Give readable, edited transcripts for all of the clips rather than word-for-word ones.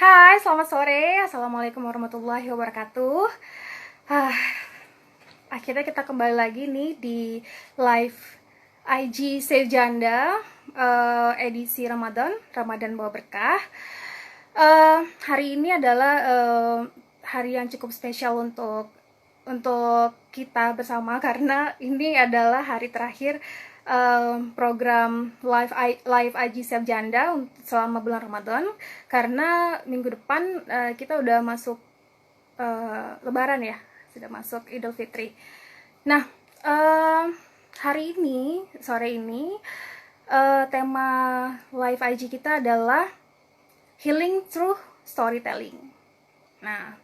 Hai, selamat sore. Assalamualaikum warahmatullahi wabarakatuh. Ah, Akhirnya kita kembali lagi nih di live IG Save Janda, edisi Ramadan bawa berkah. Hari ini adalah hari yang cukup spesial untuk kita bersama karena ini adalah hari terakhir program live IG Save Janda selama bulan Ramadan, karena minggu depan kita udah masuk Lebaran ya, sudah masuk Idul Fitri. Nah, sore ini tema live IG kita adalah healing through storytelling. Nah,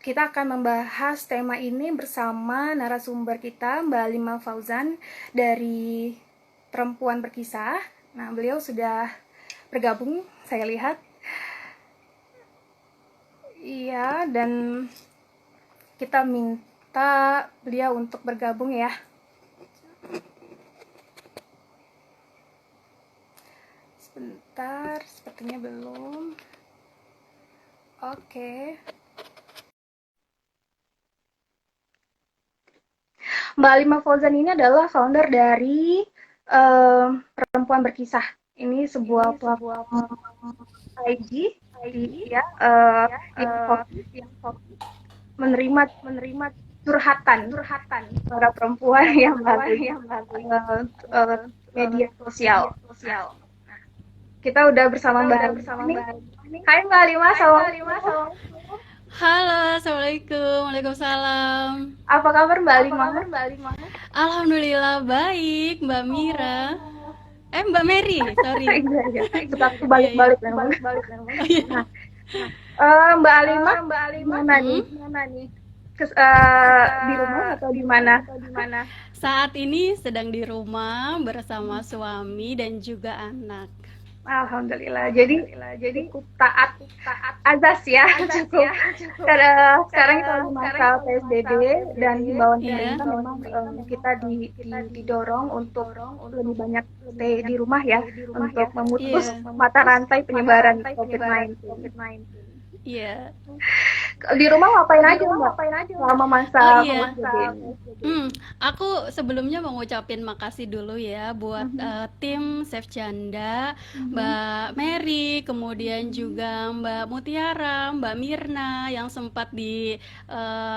kita akan membahas tema ini bersama narasumber kita, Mbak Alima Fauzan dari Perempuan Berkisah. Nah, beliau sudah bergabung, saya lihat. Iya, dan kita minta beliau untuk bergabung ya. Sebentar, sepertinya belum. Oke. Mbak Alima Fauzan ini adalah founder dari Perempuan Berkisah. Ini sebuah platform IG ya, yang menerima curhatan para perempuan yang melalui media sosial. Kita udah bersama Mbak Alima. Hai Mbak Alima, assalamualaikum. Halo, assalamualaikum, waalaikumsalam. Apa kabar Mbak Alima? Alhamdulillah baik, Mbak Mira. Mbak Mary, sorry. Iya. Suka aku balik-balik memang. Iya. Mbak Alima, gimana nih? Di rumah atau di mana? Saat ini sedang di rumah bersama suami dan juga anak. Alhamdulillah. Jadi cukup taat azas ya, cukup. Karena sekarang kita lagi masa PSBB dan himbauan pemerintah memang kita didorong untuk lebih banyak stay di rumah ya, untuk memutus mata rantai penyebaran COVID-19. Iya. Di rumah ngapain aja Mbak selama masa PSBB ini? Aku sebelumnya mau ngucapin makasih dulu ya buat tim Save Janda, Mbak Mary, kemudian juga Mbak Mutiara, Mbak Mirna yang sempat di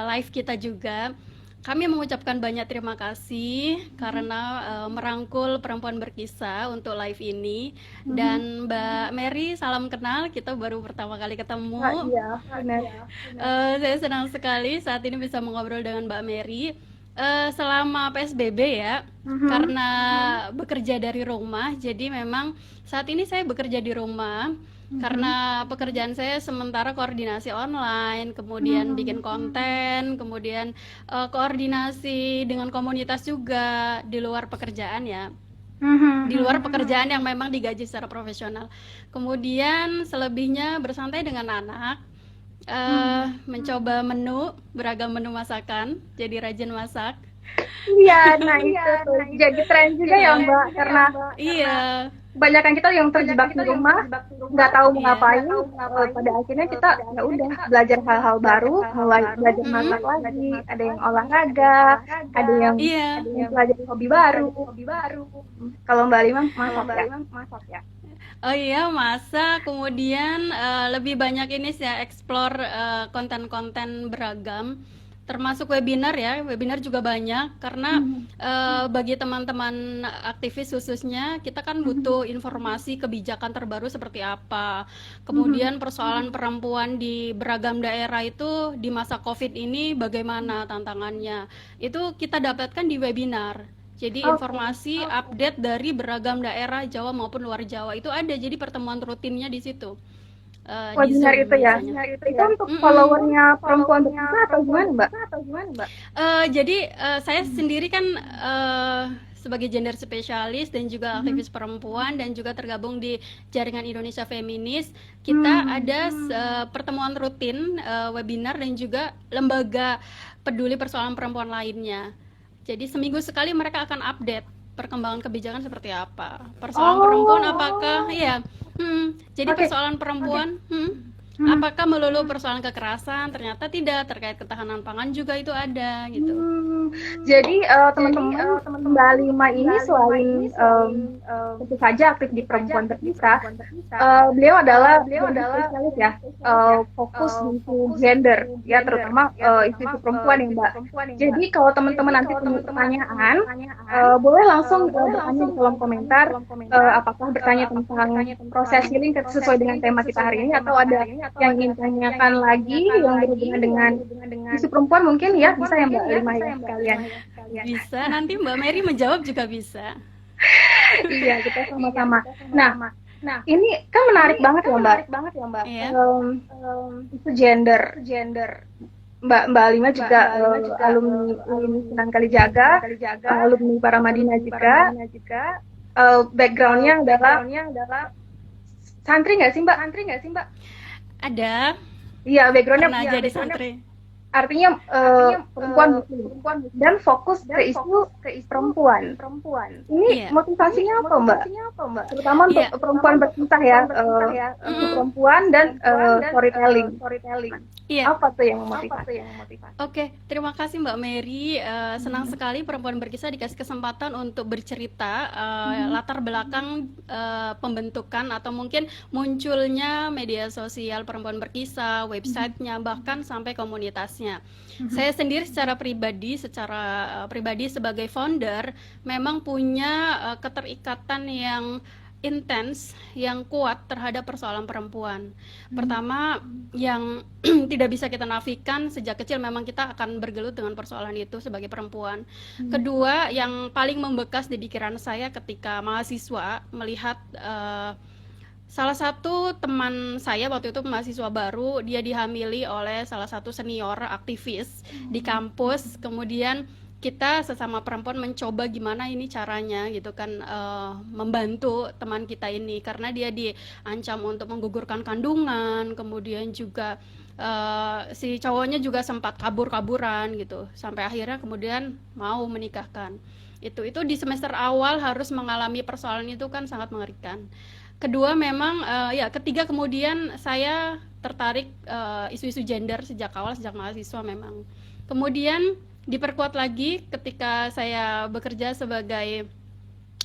live kita juga. Kami mengucapkan banyak terima kasih karena merangkul Perempuan Berkisah untuk live ini. Dan Mbak Mary, salam kenal, kita baru pertama kali ketemu. Iya, benar. Saya senang sekali saat ini bisa mengobrol dengan Mbak Mary. Selama PSBB ya, karena bekerja dari rumah, jadi memang saat ini saya bekerja di rumah. Karena pekerjaan saya sementara koordinasi online, kemudian bikin konten, kemudian koordinasi dengan komunitas juga di luar pekerjaan ya. Di luar pekerjaan yang memang digaji secara profesional. Kemudian selebihnya bersantai dengan anak, mencoba beragam menu masakan, jadi rajin masak. Iya, nah itu tuh jadi tren juga ya Mbak, karena Iya. kebanyakan kita yang terjebak di rumah nggak tahu mau ngapain. Pada akhirnya kita ya udah belajar hal-hal baru, mulai belajar masak lagi, ada yang olahraga, ada yang belajar hobi baru. Kalau Mbak Lima masak ya. Oh iya, masak, kemudian lebih banyak ini saya explore konten-konten beragam, termasuk webinar ya, webinar juga banyak, karena bagi teman-teman aktivis khususnya, kita kan butuh informasi kebijakan terbaru seperti apa. Kemudian persoalan perempuan di beragam daerah itu di masa COVID ini bagaimana tantangannya. Itu kita dapatkan di webinar. Jadi informasi update dari beragam daerah Jawa maupun luar Jawa itu ada, jadi pertemuan rutinnya di situ. Webinar itu ya. Itu untuk followernya Perempuan Berkisah atau gimana Mbak? Jadi saya sendiri kan sebagai gender spesialis dan juga aktivis perempuan dan juga tergabung di Jaringan Indonesia Feminis. Kita ada pertemuan rutin, webinar dan juga lembaga peduli persoalan perempuan lainnya. Jadi seminggu sekali mereka akan update perkembangan kebijakan seperti apa. Persoalan perempuan apakah jadi persoalan perempuan Apakah melulu persoalan kekerasan? Ternyata tidak, terkait ketahanan pangan juga itu ada gitu. Jadi teman-teman Mbak Lima ini selain tentu saja aktif di perempuan terpisah, beliau adalah gender spesialis ya, fokus di isu gender ya, terutama isu-isu perempuan ya Mbak. Jadi kalau teman-teman nanti punya pertanyaan, boleh langsung bertanya di kolom komentar, apakah bertanya tentang proses healing sesuai dengan tema kita hari ini, atau ada yang ingin tanyakan lagi yang berhubungan dengan isu perempuan mungkin ya, bisa ya Mbak Lima ya sekalian. Bisa, nanti Mbak Mary menjawab juga bisa. Iya, kita sama-sama. Nah, ini kan menarik banget ya Mbak. Iya. Itu gender. Mbak Lima juga alumni Sunan Kalijaga, alumni Paramadina juga. Backgroundnya adalah santri nggak sih Mbak? Ada, Iya, backgroundnya pernah jadi santri. artinya perempuan muslim dan fokus ke isu perempuan. Ini Iya. motivasinya apa Mbak? Terutama untuk Iya. perempuan berkisah ya, perempuan dan storytelling. Iya. Apa tuh yang memotivasi? Oke, terima kasih Mbak Mary. Senang sekali perempuan berkisah dikasih kesempatan untuk bercerita latar belakang pembentukan atau mungkin munculnya media sosial perempuan berkisah, websitenya, bahkan sampai komunitasnya. Saya sendiri secara pribadi sebagai founder memang punya keterikatan yang intens, yang kuat terhadap persoalan perempuan. Pertama, yang tidak bisa kita nafikan, sejak kecil memang kita akan bergelut dengan persoalan itu sebagai perempuan. Kedua, yang paling membekas di pikiran saya ketika mahasiswa melihat salah satu teman saya waktu itu mahasiswa baru, dia dihamili oleh salah satu senior aktivis di kampus. Kemudian kita sesama perempuan mencoba gimana ini caranya gitu kan, membantu teman kita ini karena dia diancam untuk menggugurkan kandungan. Kemudian juga si cowoknya juga sempat kabur-kaburan gitu, sampai akhirnya kemudian mau menikahkan. Itu di semester awal harus mengalami persoalan itu kan sangat mengerikan. Kedua memang ketiga kemudian saya tertarik isu-isu gender sejak awal, sejak mahasiswa memang. Kemudian diperkuat lagi ketika saya bekerja sebagai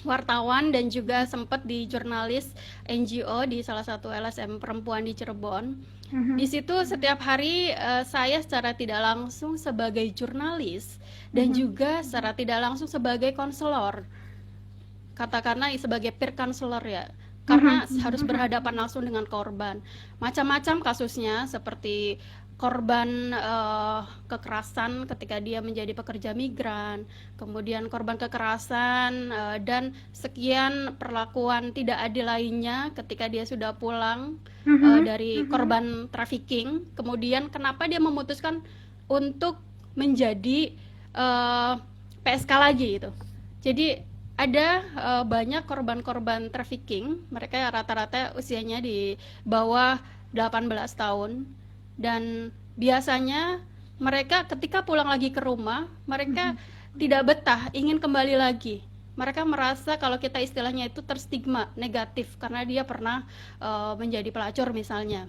wartawan dan juga sempat di jurnalis NGO di salah satu LSM perempuan di Cirebon. Di situ setiap hari saya secara tidak langsung sebagai jurnalis dan juga secara tidak langsung sebagai konselor, katakanlah sebagai peer counselor ya, karena harus berhadapan langsung dengan korban. Macam-macam kasusnya, seperti korban kekerasan ketika dia menjadi pekerja migran, kemudian korban kekerasan dan sekian perlakuan tidak adil lainnya ketika dia sudah pulang dari korban trafficking. Kemudian kenapa dia memutuskan untuk menjadi PSK lagi gitu. Jadi ada banyak korban-korban trafficking, mereka rata-rata usianya di bawah 18 tahun. Dan biasanya mereka ketika pulang lagi ke rumah, mereka tidak betah, ingin kembali lagi. Mereka merasa kalau kita istilahnya itu terstigma negatif karena dia pernah menjadi pelacur misalnya.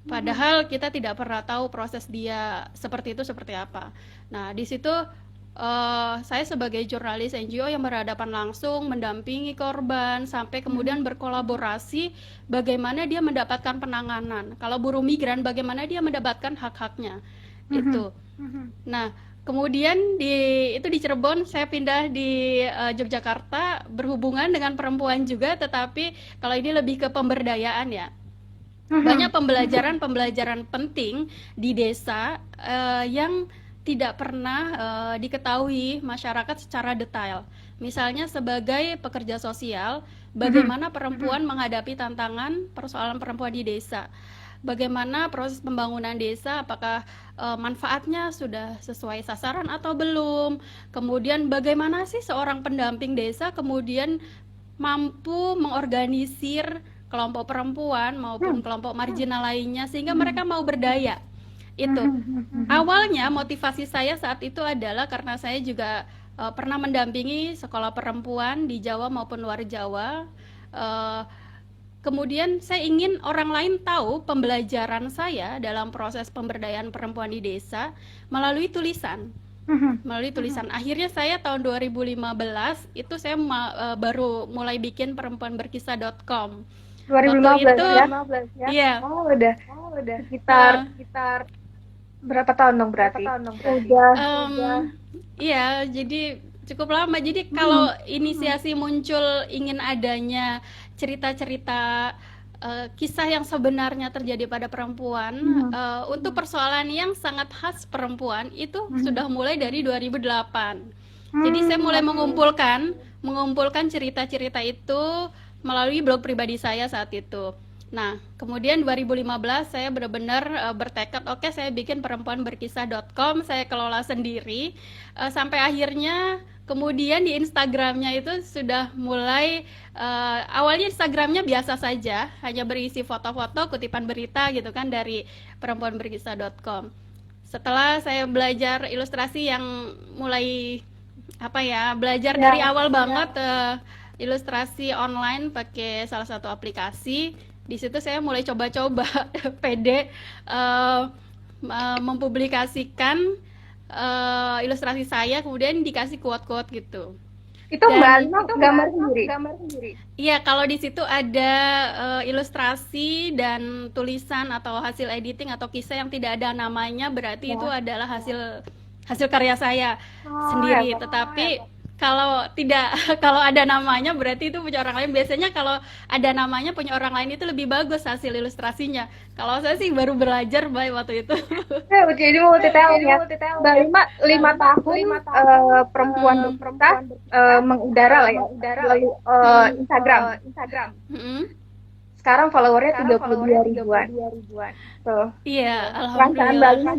Padahal kita tidak pernah tahu proses dia seperti itu seperti apa. Nah, di situ saya sebagai jurnalis NGO yang berhadapan langsung mendampingi korban sampai kemudian berkolaborasi bagaimana dia mendapatkan penanganan. Kalau buruh migran bagaimana dia mendapatkan hak-haknya. Itu. Nah, kemudian di Cirebon saya pindah di Yogyakarta berhubungan dengan perempuan juga, tetapi kalau ini lebih ke pemberdayaan ya. Banyak pembelajaran penting di desa yang tidak pernah diketahui masyarakat secara detail. Misalnya sebagai pekerja sosial, bagaimana perempuan menghadapi tantangan persoalan perempuan di desa. Bagaimana proses pembangunan desa, apakah manfaatnya sudah sesuai sasaran atau belum. Kemudian bagaimana sih seorang pendamping desa kemudian mampu mengorganisir kelompok perempuan maupun kelompok marginal lainnya sehingga mereka mau berdaya. Itu awalnya motivasi saya saat itu adalah karena saya juga pernah mendampingi sekolah perempuan di Jawa maupun luar Jawa. kemudian saya ingin orang lain tahu pembelajaran saya dalam proses pemberdayaan perempuan di desa melalui tulisan. Akhirnya saya tahun 2015 itu saya baru mulai bikin perempuanberkisah.com. Waktu 2015 itu ya? iya Udah sekitar eh, berapa tahun dong berarti? iya, jadi cukup lama. Jadi kalau inisiasi muncul ingin adanya cerita-cerita kisah yang sebenarnya terjadi pada perempuan, untuk persoalan yang sangat khas perempuan itu sudah mulai dari 2008. Jadi saya mulai mengumpulkan cerita-cerita itu melalui blog pribadi saya saat itu. Nah, kemudian 2015 saya benar-benar bertekad, oke, saya bikin perempuanberkisah.com, saya kelola sendiri, sampai akhirnya kemudian di Instagramnya itu sudah mulai, awalnya Instagramnya biasa saja, hanya berisi foto-foto, kutipan berita gitu kan dari perempuanberkisah.com. Setelah saya belajar ilustrasi yang mulai belajar dari awal banget, ilustrasi online pakai salah satu aplikasi. Di situ saya mulai coba-coba pede mempublikasikan ilustrasi saya, kemudian dikasih quote-quote gitu. Itu Mbak Alima gambar sendiri? Iya, kalau di situ ada ilustrasi dan tulisan atau hasil editing atau kisah yang tidak ada namanya, berarti itu adalah hasil karya saya sendiri. Tetapi kalau tidak kalau ada namanya berarti itu punya orang lain. Biasanya kalau ada namanya punya orang lain itu lebih bagus hasil ilustrasinya. Kalau saya sih baru belajar waktu itu. Jadi multi talent ya. Mbak Alima 5 tahun perempuan berkisah mengudara lah ya, melalui Instagram. Sekarang followernya 32 ribuan. Tuh. Iya, Perasaan Mbak alhamdulillah. Alima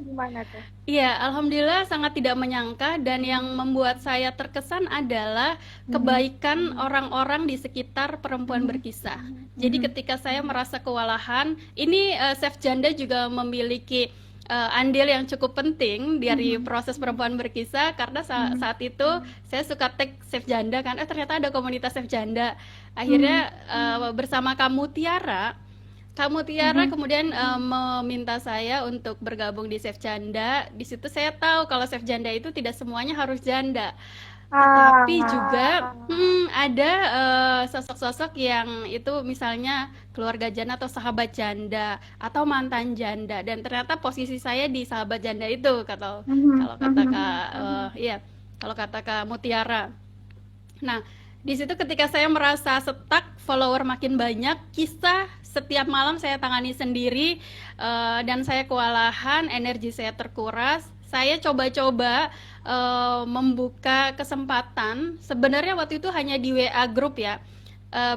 gimana tuh? Iya, alhamdulillah sangat tidak menyangka, dan yang membuat saya terkesan adalah kebaikan orang-orang di sekitar perempuan berkisah. Jadi ketika saya merasa kewalahan, ini Chef Janda juga memiliki andil yang cukup penting dari proses perempuan berkisah, karena saat itu saya suka tag Chef Janda kan, ternyata ada komunitas Chef Janda. Akhirnya bersama Kamu Tiara kemudian meminta saya untuk bergabung di Chef Janda. Di situ saya tahu kalau Chef Janda itu tidak semuanya harus janda. Tetapi juga ada sosok-sosok yang itu misalnya keluarga janda atau sahabat janda atau mantan janda, dan ternyata posisi saya di sahabat janda itu kalau kata Kak Mutiara. Nah, di situ ketika saya merasa stuck, follower makin banyak, kisah setiap malam saya tangani sendiri, dan saya kewalahan, energi saya terkuras. Saya coba-coba membuka kesempatan. Sebenarnya waktu itu hanya di WA grup ya.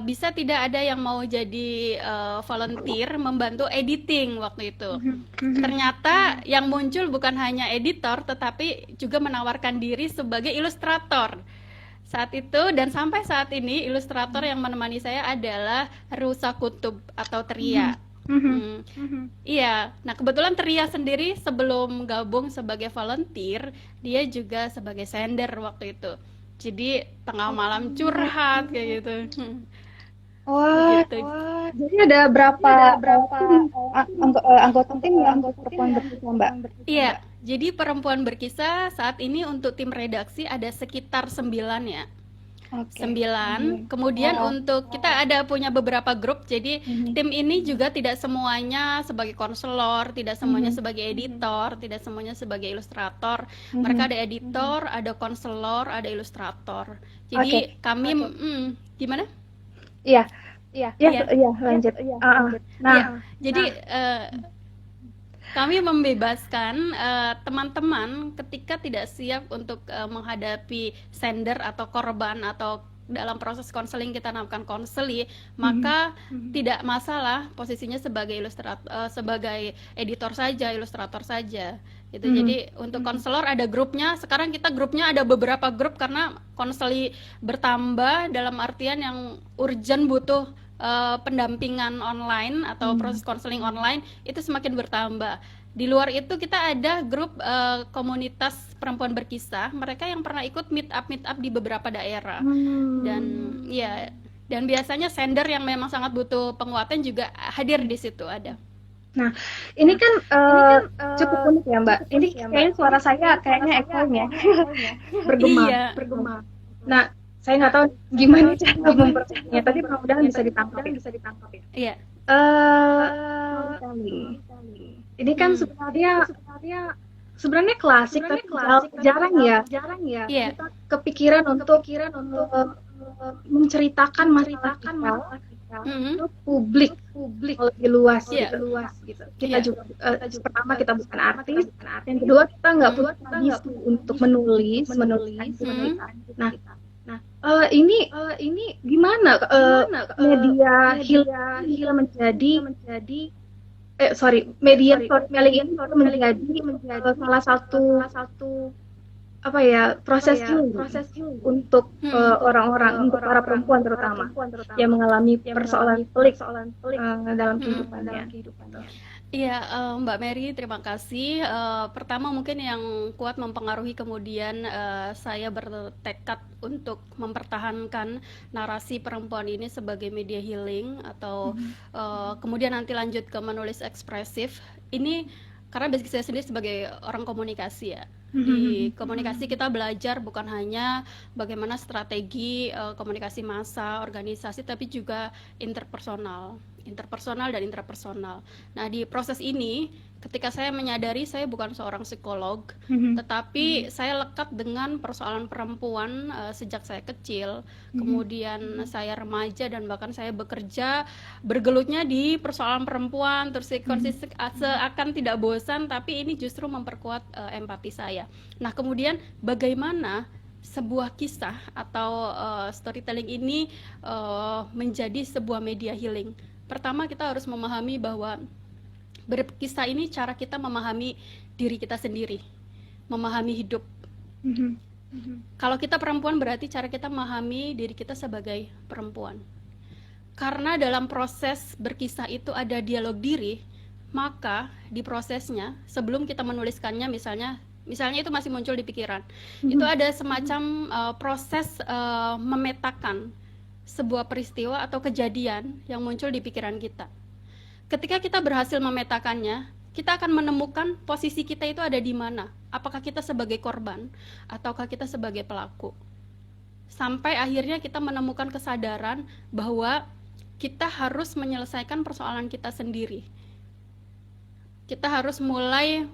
Bisa tidak ada yang mau jadi volunteer membantu editing waktu itu. Ternyata yang muncul bukan hanya editor, tetapi juga menawarkan diri sebagai ilustrator. Saat itu dan sampai saat ini ilustrator yang menemani saya adalah Rusa Kutub atau Tria. Iya, nah kebetulan Tria sendiri sebelum gabung sebagai volunteer, dia juga sebagai sender waktu itu. Jadi tengah malam curhat kayak gitu. Gitu. Jadi ada berapa anggota tim yang perempuan berkisah, Mbak? Iya, jadi perempuan berkisah saat ini untuk tim redaksi ada sekitar 9 ya. 9. Kemudian untuk kita ada punya beberapa grup. Jadi tim ini juga tidak semuanya sebagai konselor, tidak semuanya sebagai editor, tidak semuanya sebagai ilustrator. Mereka ada editor, ada konselor, ada ilustrator. Jadi kami gimana? Iya, lanjut. Nah, jadi kami membebaskan teman-teman ketika tidak siap untuk menghadapi sender atau korban, atau dalam proses konseling kita namakan konseli, maka tidak masalah posisinya sebagai sebagai editor saja, ilustrator saja. Gitu. Jadi untuk konselor ada grupnya. Sekarang kita grupnya ada beberapa grup karena konseli bertambah, dalam artian yang urgent butuh pendampingan online atau proses konseling online itu semakin bertambah. Di luar itu kita ada grup komunitas perempuan berkisah, mereka yang pernah ikut meet up di beberapa daerah. Dan ya Dan biasanya sender yang memang sangat butuh penguatan juga hadir di situ ada. Nah, ini kan cukup unik ya Mbak. Ini kayaknya suara saya kayaknya echoing ya, bergema. Iya. Nah, saya nggak tahu gimana cara mempersembahkannya, tapi mudah-mudahan bisa ditangkap ya. Iya. Storytelling. Ini kan sebenarnya klasik, tapi jarang ya Iya. kita kepikiran untuk menceritakan masalah kita Mhm. ke publik lebih luas Iya. gitu. Kita Iya. juga pertama kita bukan artis, yang kedua kita nggak punya tradisi untuk menulis cerita. Nah, ini gimana media healing bisa menjadi media storytelling ini bisa menjadi salah satu proses healing untuk orang-orang, untuk para perempuan terutama yang mengalami persoalan pelik dalam kehidupannya. Iya, Mbak Mary, terima kasih. Pertama mungkin yang kuat mempengaruhi kemudian saya bertekad untuk mempertahankan narasi perempuan ini sebagai media healing atau kemudian nanti lanjut ke menulis ekspresif. Ini karena basic saya sendiri sebagai orang komunikasi ya. Di komunikasi kita belajar bukan hanya bagaimana strategi komunikasi massa, organisasi, tapi juga interpersonal dan intrapersonal. Nah, di proses ini ketika saya menyadari saya bukan seorang psikolog, tetapi saya lekat dengan persoalan perempuan sejak saya kecil, kemudian saya remaja dan bahkan saya bekerja bergelutnya di persoalan perempuan, terus konsisten seakan tidak bosan, tapi ini justru memperkuat empati saya. Nah, kemudian bagaimana sebuah kisah atau storytelling ini menjadi sebuah media healing. Pertama kita harus memahami bahwa berkisah ini cara kita memahami diri kita sendiri, memahami hidup. Kalau kita perempuan berarti cara kita memahami diri kita sebagai perempuan. Karena dalam proses berkisah itu ada dialog diri, maka di prosesnya sebelum kita menuliskannya misalnya itu masih muncul di pikiran, itu ada semacam proses memetakan sebuah peristiwa atau kejadian yang muncul di pikiran kita. Ketika kita berhasil memetakannya, kita akan menemukan posisi kita itu ada di mana. Apakah kita sebagai korban ataukah kita sebagai pelaku. Sampai akhirnya kita menemukan kesadaran bahwa kita harus menyelesaikan persoalan kita sendiri. Kita harus mulai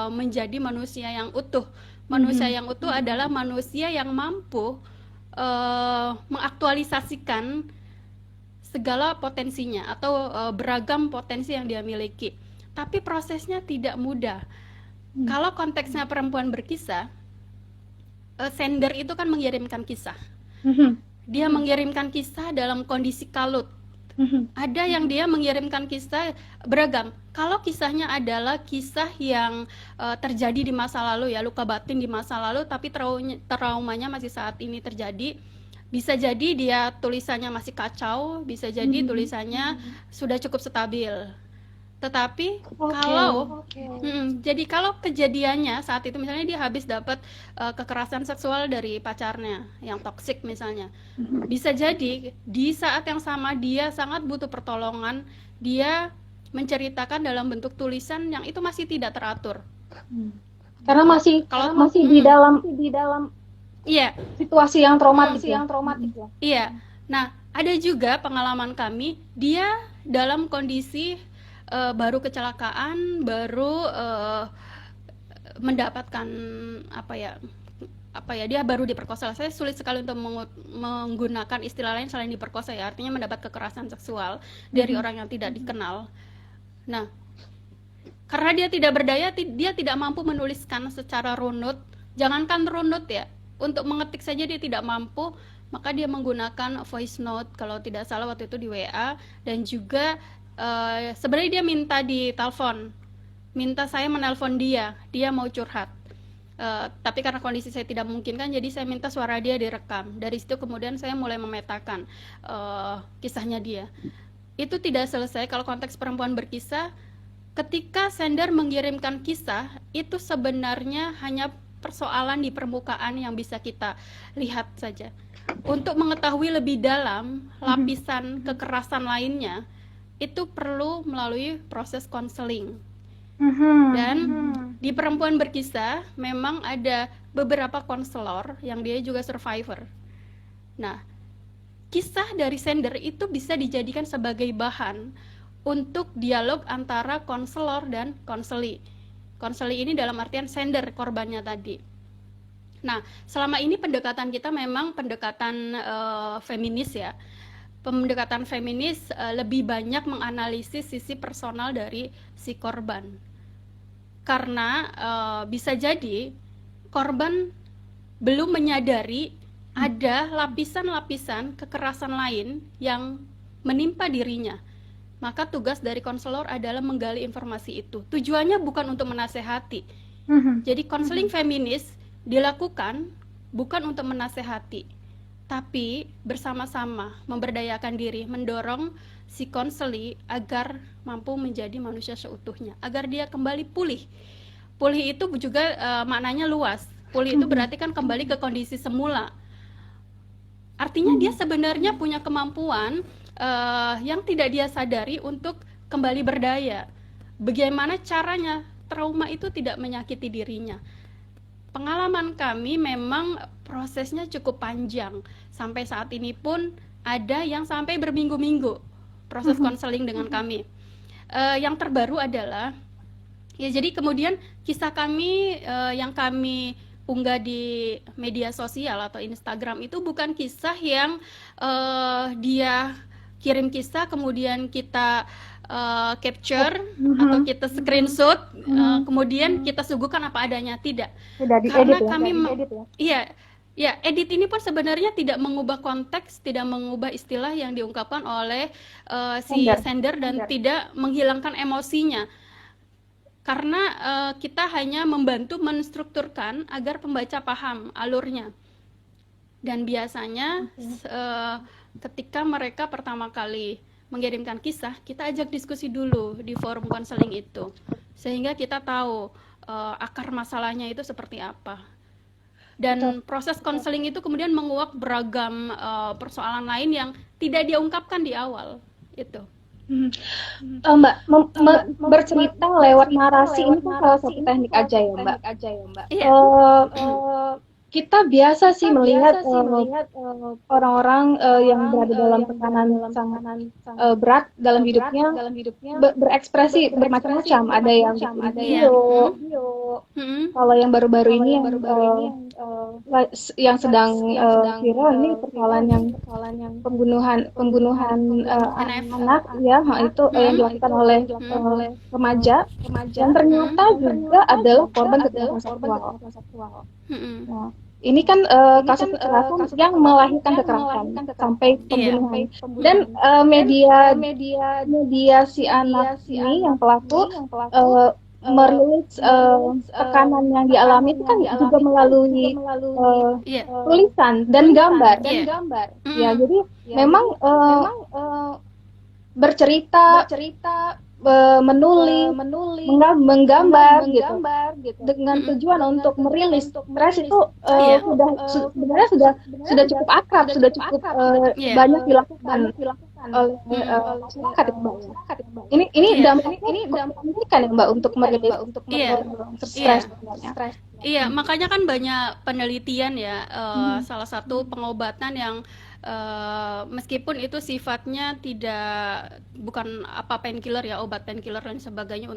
menjadi manusia yang utuh. Manusia yang utuh adalah manusia yang mampu mengaktualisasikan segala potensinya atau beragam potensi yang dia miliki. Tapi prosesnya tidak mudah. Kalau konteksnya perempuan berkisah, sender itu kan mengirimkan kisah. Dia mengirimkan kisah dalam kondisi kalut. Ada yang dia mengirimkan kisah beragam. Kalau kisahnya adalah kisah yang terjadi di masa lalu ya, luka batin di masa lalu, tapi traumanya masih saat ini terjadi, bisa jadi dia tulisannya masih kacau, bisa jadi tulisannya sudah cukup stabil. Tetapi kalau kejadiannya saat itu misalnya dia habis dapat kekerasan seksual dari pacarnya yang toksik misalnya, bisa jadi di saat yang sama dia sangat butuh pertolongan, dia menceritakan dalam bentuk tulisan yang itu masih tidak teratur. Karena masih di dalam situasi yang traumatik ya. Iya. Nah, ada juga pengalaman kami, dia dalam kondisi baru kecelakaan, baru mendapatkan dia baru diperkosa. Saya sulit sekali untuk menggunakan istilah lain selain diperkosa ya, artinya mendapat kekerasan seksual dari orang yang tidak dikenal. Nah, karena dia tidak berdaya, dia tidak mampu menuliskan secara runut, jangankan runut ya, untuk mengetik saja dia tidak mampu, maka dia menggunakan voice note kalau tidak salah waktu itu di WA, dan juga sebenarnya dia minta di telepon, minta saya menelpon dia mau curhat, tapi karena kondisi saya tidak memungkinkan, jadi saya minta suara dia direkam. Dari situ kemudian saya mulai memetakan kisahnya dia. Itu tidak selesai kalau konteks perempuan berkisah. Ketika sender mengirimkan kisah, itu sebenarnya hanya persoalan di permukaan yang bisa kita lihat saja. Untuk mengetahui lebih dalam lapisan kekerasan lainnya, itu perlu melalui proses konseling. Dan di perempuan berkisah memang ada beberapa konselor yang dia juga survivor. Nah, kisah dari sender itu bisa dijadikan sebagai bahan untuk dialog antara konselor dan konseli. Konseli ini dalam artian sender korbannya tadi. Nah, selama ini pendekatan kita memang pendekatan feminis ya. Pendekatan feminis lebih banyak menganalisis sisi personal dari si korban. Karena bisa jadi korban belum menyadari ada lapisan-lapisan kekerasan lain yang menimpa dirinya. Maka tugas dari konselor adalah menggali informasi itu. Tujuannya bukan untuk menasehati. Jadi konseling feminis dilakukan bukan untuk menasehati, tapi bersama-sama memberdayakan diri, mendorong si konseli agar mampu menjadi manusia seutuhnya, agar dia kembali pulih. Pulih itu juga maknanya luas. Pulih itu berarti kan kembali ke kondisi semula. Artinya dia sebenarnya punya kemampuan yang tidak dia sadari untuk kembali berdaya. Bagaimana caranya trauma itu tidak menyakiti dirinya? Pengalaman kami memang prosesnya cukup panjang. Sampai saat ini pun ada yang sampai berminggu-minggu proses konseling dengan kami. Yang terbaru adalah, ya jadi kemudian kisah kami yang kami unggah di media sosial atau Instagram itu bukan kisah yang dia kirim kisah kemudian kita capture atau kita screenshot kemudian kita suguhkan apa adanya, tidak. Karena kami edit ini pun sebenarnya tidak mengubah konteks, tidak mengubah istilah yang diungkapkan oleh si sender dan tidak menghilangkan emosinya. Karena kita hanya membantu menstrukturkan agar pembaca paham alurnya. Dan biasanya ketika mereka pertama kali mengirimkan kisah, kita ajak diskusi dulu di forum konseling itu, sehingga kita tahu akar masalahnya itu seperti apa. Dan proses konseling itu kemudian menguak beragam persoalan lain yang tidak diungkapkan di awal itu. Mbak, bercerita lewat narasi ini kan salah satu teknik aja ya Mbak. Kita biasa sih melihat orang-orang yang berada dalam tekanan sangat berat dalam hidupnya berekspresi bermacam-macam. Ada yang bikin video. Kalau yang baru-baru ini yang sedang viral ini persoalan yang pembunuhan anak ya, itu yang dilakukan oleh remaja dan ternyata juga adalah korban kekerasan seksual. Nah, ini kan kasus kekerasan yang melahirkan kekerasan sampai pembunuhan. Dan media si anak ini yang pelaku merilis tekanan yang dialami itu kan juga melalui tulisan dan gambar. Ya, jadi memang bercerita menulis, menggambar gitu, dengan tujuan untuk merilis stres itu sebenarnya sudah cukup akrab, sudah cukup banyak dilakukan oleh masyarakat. Ini dampak kan ya Mbak untuk merilis stres. Iya, makanya kan banyak penelitian ya, salah satu pengobatan yang meskipun itu sifatnya bukan painkiller ya, obat painkiller dan sebagainya,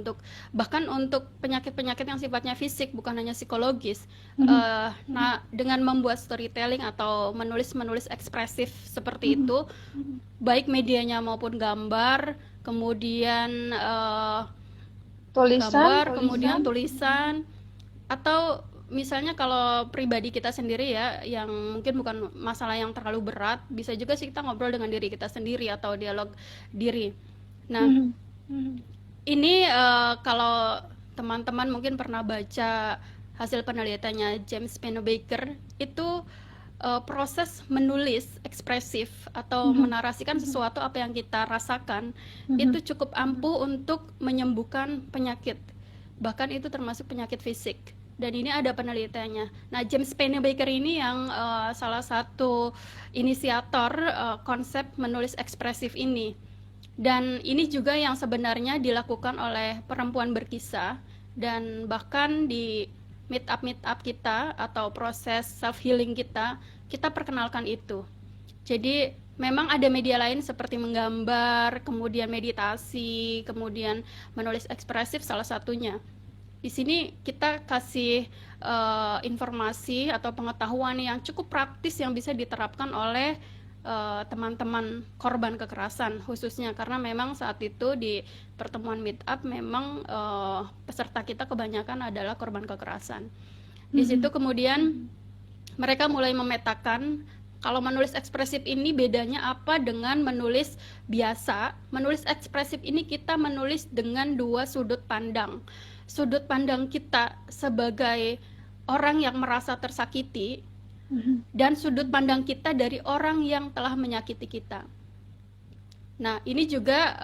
bahkan untuk penyakit-penyakit yang sifatnya fisik bukan hanya psikologis. Nah, dengan membuat storytelling atau menulis ekspresif seperti itu, baik medianya maupun gambar, kemudian tulisan, atau misalnya kalau pribadi kita sendiri ya, yang mungkin bukan masalah yang terlalu berat, bisa juga sih kita ngobrol dengan diri kita sendiri atau dialog diri. Nah, ini kalau teman-teman mungkin pernah baca hasil penelitiannya James Pennebaker, itu proses menulis ekspresif atau menarasikan sesuatu apa yang kita rasakan itu cukup ampuh untuk menyembuhkan penyakit, bahkan itu termasuk penyakit fisik. dan ini ada penelitiannya. Nah, James Pennebaker ini yang salah satu inisiator konsep menulis ekspresif ini. Dan ini juga yang sebenarnya dilakukan oleh perempuan berkisah, dan bahkan di meet up kita atau proses self healing kita perkenalkan itu. Jadi memang ada media lain seperti menggambar, kemudian meditasi, kemudian menulis ekspresif salah satunya. Di sini kita kasih informasi atau pengetahuan yang cukup praktis yang bisa diterapkan oleh teman-teman korban kekerasan khususnya, karena memang saat itu di pertemuan meet up memang peserta kita kebanyakan adalah korban kekerasan. Di situ kemudian mereka mulai memetakan kalau menulis ekspresif ini bedanya apa dengan menulis biasa. Menulis ekspresif ini kita menulis dengan dua sudut pandang. Sudut pandang kita sebagai orang yang merasa tersakiti dan sudut pandang kita dari orang yang telah menyakiti kita. Nah, ini juga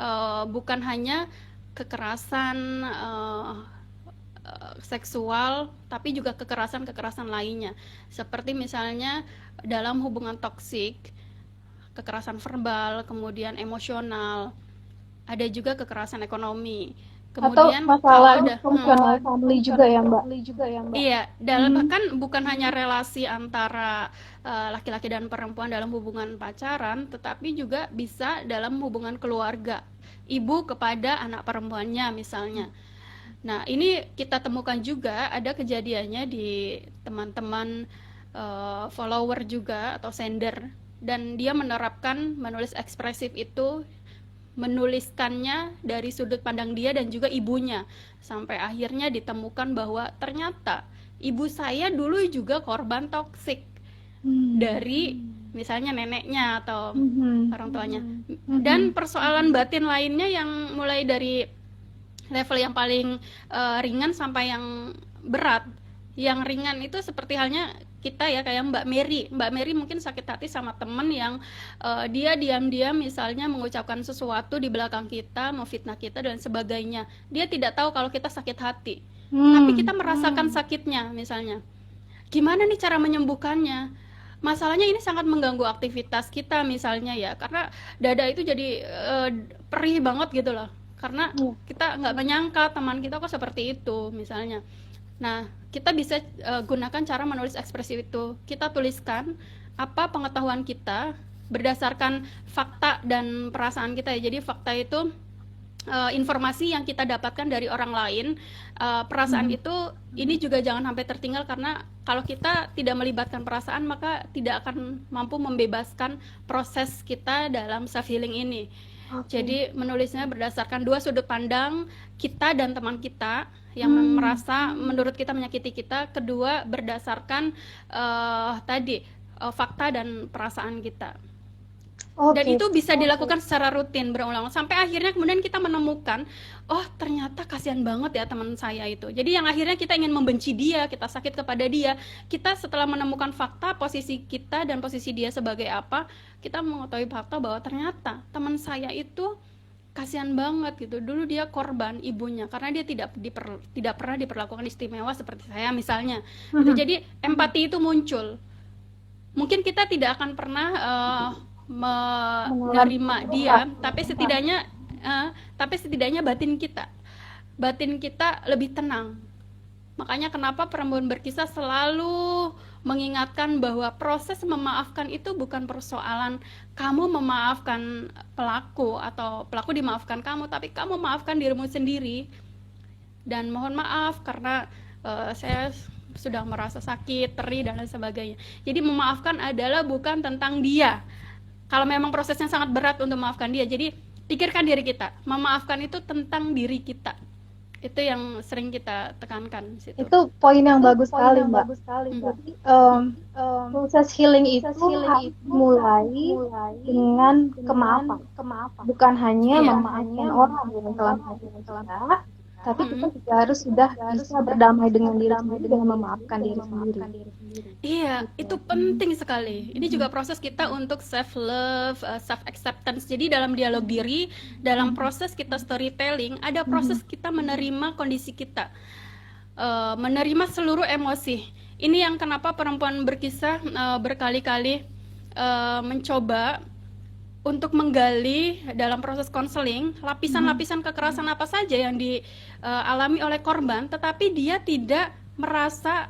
bukan hanya kekerasan seksual, tapi juga kekerasan-kekerasan lainnya. Seperti misalnya dalam hubungan toksik, kekerasan verbal, kemudian emosional, ada juga kekerasan ekonomi. Kemudian atau masalah fungsional family juga ya Mbak. Iya, dalam bahkan bukan hanya relasi antara laki-laki dan perempuan dalam hubungan pacaran, tetapi juga bisa dalam hubungan keluarga, ibu kepada anak perempuannya misalnya. Nah, ini kita temukan juga ada kejadiannya di teman-teman follower juga atau sender, dan dia menerapkan menulis ekspresif itu, menuliskannya dari sudut pandang dia dan juga ibunya, sampai akhirnya ditemukan bahwa ternyata ibu saya dulu juga korban toksik dari misalnya neneknya atau orang tuanya. Dan persoalan batin lainnya yang mulai dari level yang paling ringan sampai yang berat. Yang ringan itu seperti halnya kita ya, kayak Mbak Mary mungkin sakit hati sama temen yang dia diam-diam misalnya mengucapkan sesuatu di belakang kita, memfitnah kita dan sebagainya. Dia tidak tahu kalau kita sakit hati, tapi kita merasakan sakitnya misalnya. Gimana nih cara menyembuhkannya? Masalahnya ini sangat mengganggu aktivitas kita misalnya ya, karena dada itu jadi perih banget gitu loh, karena kita nggak menyangka teman kita kok seperti itu misalnya. Nah, kita bisa gunakan cara menulis ekspresif itu. Kita tuliskan apa pengetahuan kita berdasarkan fakta dan perasaan kita ya. Jadi fakta itu informasi yang kita dapatkan dari orang lain. Perasaan itu ini juga jangan sampai tertinggal, karena kalau kita tidak melibatkan perasaan maka tidak akan mampu membebaskan proses kita dalam self healing ini. Jadi menulisnya berdasarkan dua sudut pandang kita dan teman kita yang merasa menurut kita menyakiti kita, kedua berdasarkan fakta dan perasaan kita. Dan itu bisa dilakukan secara rutin berulang sampai akhirnya kemudian kita menemukan, oh ternyata kasihan banget ya teman saya itu. Jadi yang akhirnya kita ingin membenci dia, kita sakit kepada dia. Kita setelah menemukan fakta, posisi kita dan posisi dia sebagai apa, kita mengetahui fakta bahwa ternyata teman saya itu kasihan banget gitu. Dulu dia korban ibunya karena dia tidak pernah diperlakukan istimewa seperti saya misalnya. Jadi empati itu muncul. Mungkin kita tidak akan pernah menerima dia, tapi setidaknya batin kita lebih tenang. Makanya kenapa perempuan berkisah selalu mengingatkan bahwa proses memaafkan itu bukan persoalan kamu memaafkan pelaku atau pelaku dimaafkan kamu, tapi kamu maafkan dirimu sendiri. Dan mohon maaf karena saya sudah merasa sakit, teri dan lain sebagainya. Jadi memaafkan adalah bukan tentang dia. Kalau memang prosesnya sangat berat untuk memaafkan dia, jadi pikirkan diri kita. Memaafkan itu tentang diri kita. Itu yang sering kita tekankan situ. Itu poin yang bagus sekali, Mbak. Jadi proses healing itu harus mulai dengan kemaafan. Bukan hanya memaafkan orang yang telah kita, tapi kita juga harus sudah bisa berdamai dengan diri sendiri dengan memaafkan diri sendiri. Iya, itu penting sekali. Ini juga proses kita untuk self love, self acceptance. Jadi dalam dialog diri, dalam proses kita storytelling, ada proses kita menerima kondisi kita. menerima seluruh emosi. Ini yang kenapa perempuan berkisah berkali-kali mencoba untuk menggali dalam proses konseling lapisan-lapisan kekerasan apa saja yang dialami oleh korban, tetapi dia tidak merasa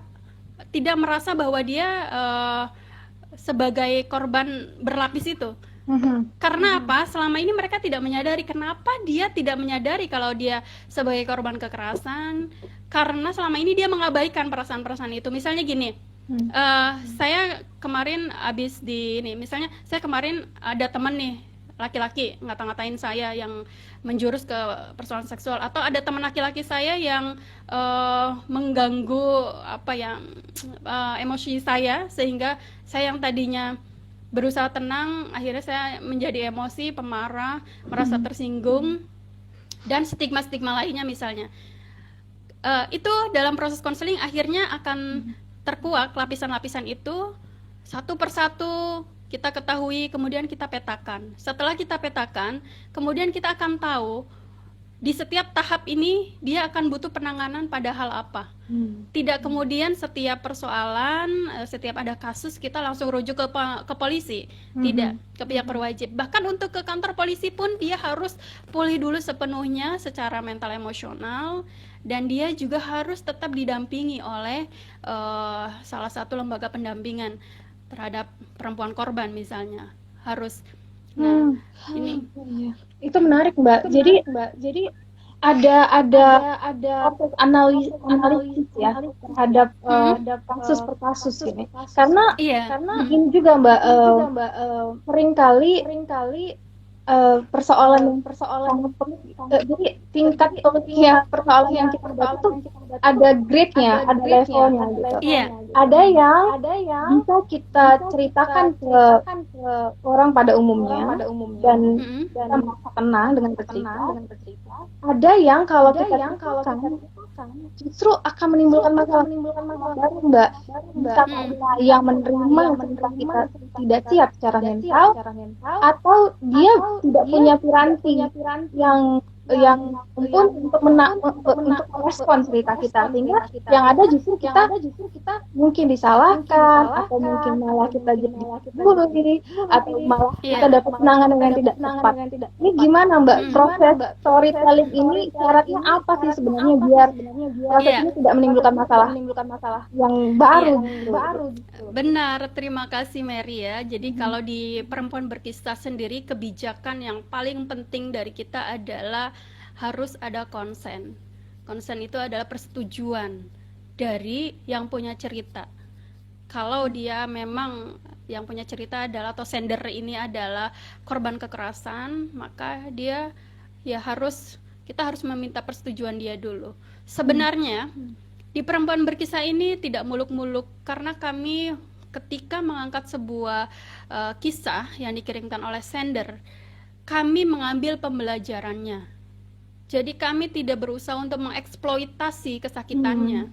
bahwa dia sebagai korban berlapis itu. Karena apa? Selama ini mereka tidak menyadari. Kenapa dia tidak menyadari kalau dia sebagai korban kekerasan? Karena selama ini dia mengabaikan perasaan-perasaan itu. Misalnya gini, saya kemarin misalnya saya kemarin ada teman nih laki-laki ngata-ngatain saya yang menjurus ke persoalan seksual, atau ada teman laki-laki saya yang mengganggu emosi saya, sehingga saya yang tadinya berusaha tenang, akhirnya saya menjadi emosi, pemarah, merasa tersinggung, dan stigma-stigma lainnya misalnya. Itu dalam proses konseling akhirnya akan terkuak lapisan-lapisan itu satu persatu kita ketahui, kemudian kita petakan. Setelah kita petakan, kemudian kita akan tahu di setiap tahap ini dia akan butuh penanganan pada hal apa. Tidak kemudian setiap persoalan, setiap ada kasus kita langsung rujuk ke polisi. Tidak, ke pihak berwajib. Bahkan untuk ke kantor polisi pun dia harus pulih dulu sepenuhnya secara mental emosional, dan dia juga harus tetap didampingi oleh salah satu lembaga pendampingan terhadap perempuan korban misalnya. Harus. Nah, ini itu menarik, Mbak. Jadi ada proses analisis ya terhadap kasus per kasus ini. Karena ini juga, Mbak, seringkali persoalan jadi tingkat solusinya persoalan yang kita hadapi itu ada grade-nya, ada levelnya gitu. Ada yang bisa kita ceritakan ke orang pada umumnya dan kita merasa tenang dengan bercerita. Ada yang kalau kita ceritakan justru akan menimbulkan masalah baru, Mbak. Bisa kita yang menerima cerita kita tidak siap secara mental, atau dia tidak punya piranti yang mumpuni untuk merespon cerita kita, sehingga yang ada justru kita mungkin disalahkan, atau mungkin malah kita jadi dibully, atau malah kita dapat penanganan yang tidak tepat. Ini gimana, Mbak, proses storytelling ini syaratnya apa sih sebenarnya biar proses ini tidak menimbulkan masalah yang baru? Benar, terima kasih Mary ya. Jadi kalau di perempuan berkisah sendiri, kebijakan yang paling penting dari kita adalah harus ada konsen. Konsen itu adalah persetujuan dari yang punya cerita. Kalau dia memang yang punya cerita adalah, atau sender ini adalah korban kekerasan, maka dia ya kita harus meminta persetujuan dia dulu. Sebenarnya di perempuan berkisah ini tidak muluk-muluk, karena kami ketika mengangkat sebuah kisah yang dikirimkan oleh sender, kami mengambil pembelajarannya. Jadi kami tidak berusaha untuk mengeksploitasi kesakitannya.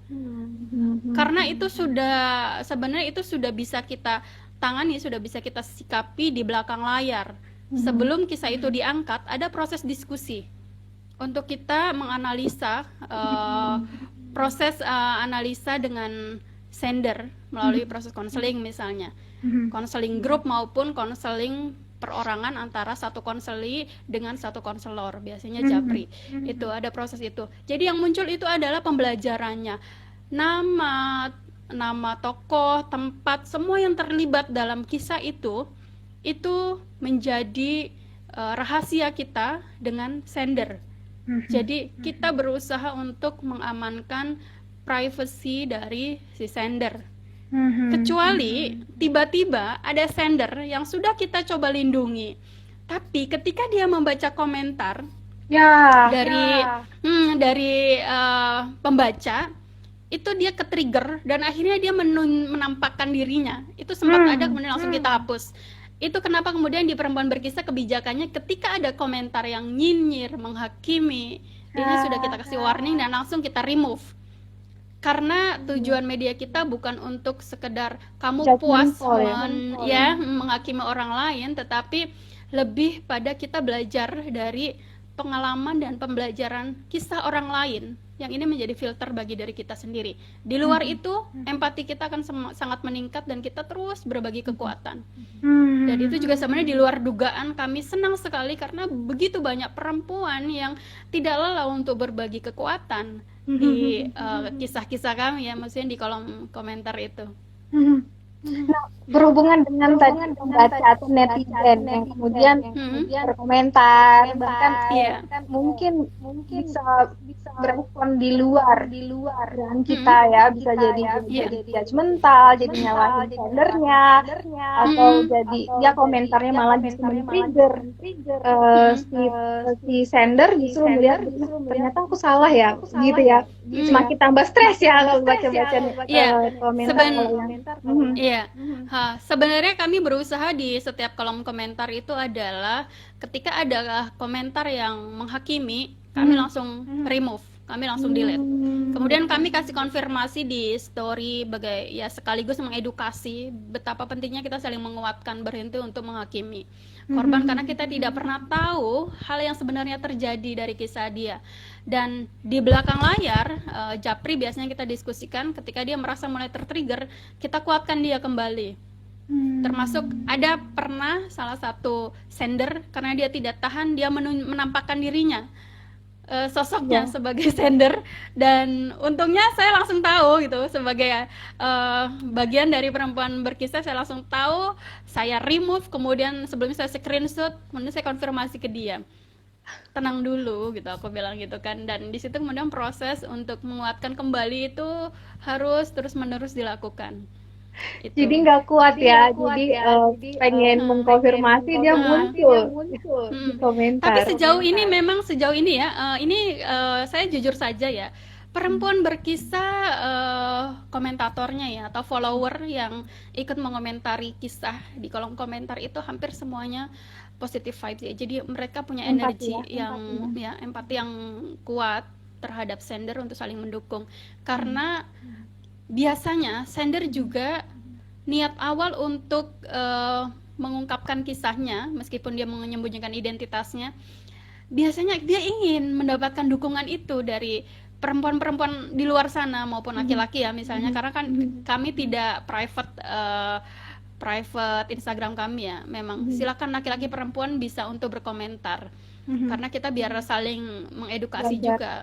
Karena itu sebenarnya sudah bisa kita tangani, sudah bisa kita sikapi di belakang layar. Sebelum kisah itu diangkat, ada proses diskusi untuk kita menganalisa, proses analisa dengan sender melalui proses konseling misalnya. Konseling grup maupun konseling perorangan antara satu konseli dengan satu konselor, biasanya japri. Itu ada proses itu. Jadi yang muncul itu adalah pembelajarannya. Nama tokoh, tempat, semua yang terlibat dalam kisah itu menjadi rahasia kita dengan sender. Jadi kita berusaha untuk mengamankan privacy dari si sender. Kecuali tiba-tiba ada sender yang sudah kita coba lindungi, tapi ketika dia membaca komentar dari pembaca, itu dia ke-trigger dan akhirnya dia menampakkan dirinya. Itu sempat ada, kemudian langsung kita hapus. Itu kenapa kemudian di perempuan berkisah kebijakannya ketika ada komentar yang nyinyir, menghakimi, ini sudah kita kasih warning dan langsung kita remove. Karena tujuan media kita bukan untuk sekedar kamu puas menghakimi orang lain, tetapi lebih pada kita belajar dari pengalaman dan pembelajaran kisah orang lain yang ini menjadi filter bagi diri kita sendiri. Di luar itu empati kita akan sangat meningkat dan kita terus berbagi kekuatan. Dan itu juga sebenarnya di luar dugaan. Kami senang sekali karena begitu banyak perempuan yang tidak lelah untuk berbagi kekuatan di kisah-kisah kami ya, maksudnya di kolom komentar itu. Nah, berhubungan dengan tadi membaca atau netizen yang kemudian berkomentar, bahkan mungkin bisa berespon di luar dan kita ya, bisa jadi judgmental, jadi nyalahin gendernya, atau jadi dia komentarnya malah justru men-trigger si sender, justru melihat ternyata aku salah ya, gitu ya. Semakin tambah stres ya kalau baca-baca komentar. Sebenarnya kami berusaha di setiap kolom komentar itu adalah ketika ada komentar yang menghakimi, kami langsung remove, kami langsung delete. Kemudian kami kasih konfirmasi di story sekaligus mengedukasi betapa pentingnya kita saling menguatkan, berhenti untuk menghakimi korban, karena kita tidak pernah tahu hal yang sebenarnya terjadi dari kisah dia. Dan di belakang layar japri biasanya kita diskusikan ketika dia merasa mulai tertrigger, kita kuatkan dia kembali. Termasuk ada pernah salah satu sender, karena dia tidak tahan, dia menampakkan dirinya sosoknya sebagai sender, dan untungnya saya langsung tahu gitu, sebagai bagian dari perempuan berkisah, saya langsung tahu, saya remove, kemudian sebelumnya saya screenshot, kemudian saya konfirmasi ke dia, tenang dulu gitu, aku bilang gitu kan. Dan di situ kemudian proses untuk menguatkan kembali itu harus terus menerus dilakukan. Jadi nggak kuat ya, jadi pengen mengkonfirmasi dia muncul di komentar. Tapi sejauh ini ya, saya jujur saja ya, perempuan berkisah komentatornya ya, atau follower yang ikut mengomentari kisah di kolom komentar itu hampir semuanya positive vibes ya. Jadi mereka punya energi empati yang kuat terhadap sender untuk saling mendukung. Karena biasanya sender juga niat awal untuk mengungkapkan kisahnya, meskipun dia menyembunyikan identitasnya, biasanya dia ingin mendapatkan dukungan itu dari perempuan-perempuan di luar sana maupun laki-laki ya misalnya, karena kan kami tidak private Instagram kami ya, memang silakan laki-laki perempuan bisa untuk berkomentar, karena kita biar saling mengedukasi juga.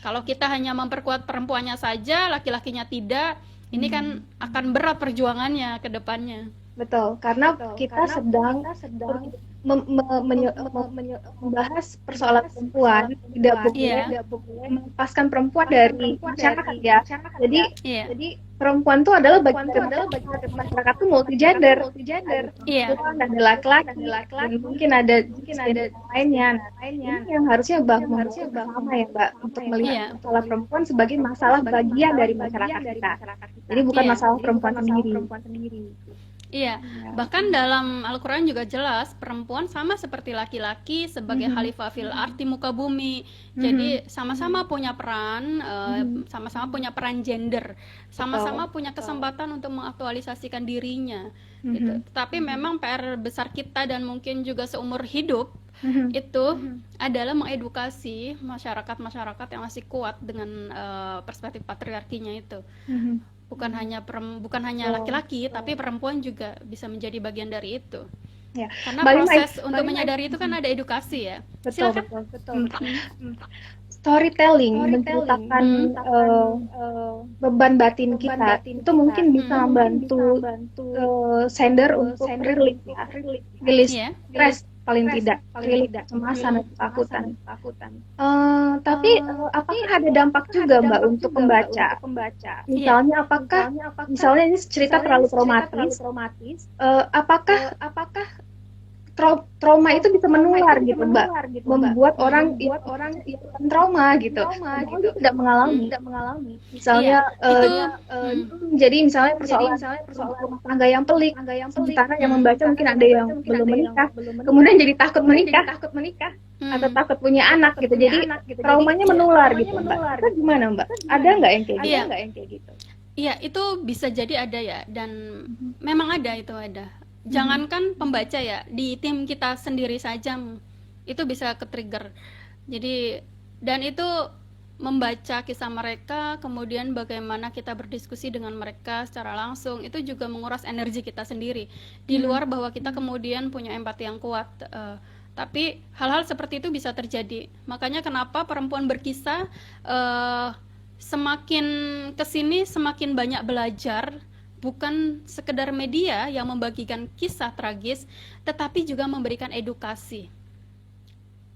Kalau kita hanya memperkuat perempuannya saja, laki-lakinya tidak, ini kan akan berat perjuangannya ke depannya. Betul, karena kita sedang membahas persoalan perempuan, tidak boleh melepaskan perempuan dari masyarakat ya. Jadi perempuan itu adalah bagian dari masyarakat itu multi gender. Ada laki-laki, mungkin ada lainnya. Ini yang harusnya bersama ya Mbak, untuk melihat masalah perempuan sebagai masalah bagian dari masyarakat kita. Jadi bukan masalah perempuan sendiri. Iya, bahkan dalam Al-Quran juga jelas perempuan sama seperti laki-laki sebagai khalifah fil ardi, muka bumi. Jadi sama-sama punya peran, sama-sama punya peran gender, sama-sama punya kesempatan untuk mengaktualisasikan dirinya. Gitu. Tapi memang PR besar kita dan mungkin juga seumur hidup itu adalah mengedukasi masyarakat yang masih kuat dengan perspektif patriarkinya itu. Bukan hanya laki-laki, tapi perempuan juga bisa menjadi bagian dari itu. Ya. Karena proses untuk menyadari itu kan ada edukasi ya. Betul. Storytelling menceritakan beban batin kita itu mungkin bisa membantu sender untuk rilis stres paling tidak, rilis kecemasan dan ketakutan. Tapi apakah ada dampak juga Mbak untuk pembaca? Misalnya misalnya ini cerita terlalu traumatis, apakah trauma itu bisa menular gitu Mbak, membuat orang trauma gitu, tidak mengalami. Misalnya jadi misalnya persoalan rumah tangga yang pelik, sementara yang membaca mungkin ada yang belum menikah, kemudian jadi takut menikah atau takut punya anak gitu, jadi traumanya menular gitu Mbak. Itu gimana Mbak? Ada nggak yang kayak gitu? Iya, itu bisa jadi ada ya, dan memang ada. Jangankan pembaca ya, di tim kita sendiri saja itu bisa ke-trigger. Jadi, dan itu membaca kisah mereka, kemudian bagaimana kita berdiskusi dengan mereka secara langsung, itu juga menguras energi kita sendiri. Di luar bahwa kita kemudian punya empati yang kuat. Tapi hal-hal seperti itu bisa terjadi. Makanya kenapa perempuan berkisah semakin kesini semakin banyak belajar, bukan sekedar media yang membagikan kisah tragis, tetapi juga memberikan edukasi.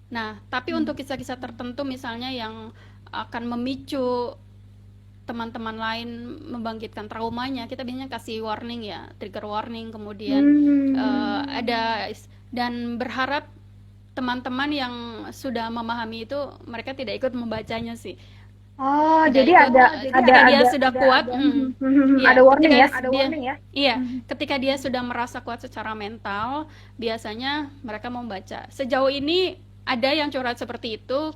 Nah, tapi untuk kisah-kisah tertentu misalnya yang akan memicu teman-teman lain membangkitkan traumanya, kita biasanya kasih warning ya, trigger warning, kemudian ada dan berharap teman-teman yang sudah memahami itu mereka tidak ikut membacanya sih. Oh, Tidak jadi ikut, ketika dia ada sudah kuat, iya, ada warning ya, ketika dia, iya, ketika dia sudah merasa kuat secara mental, biasanya mereka mau membaca. Sejauh ini ada yang curhat seperti itu,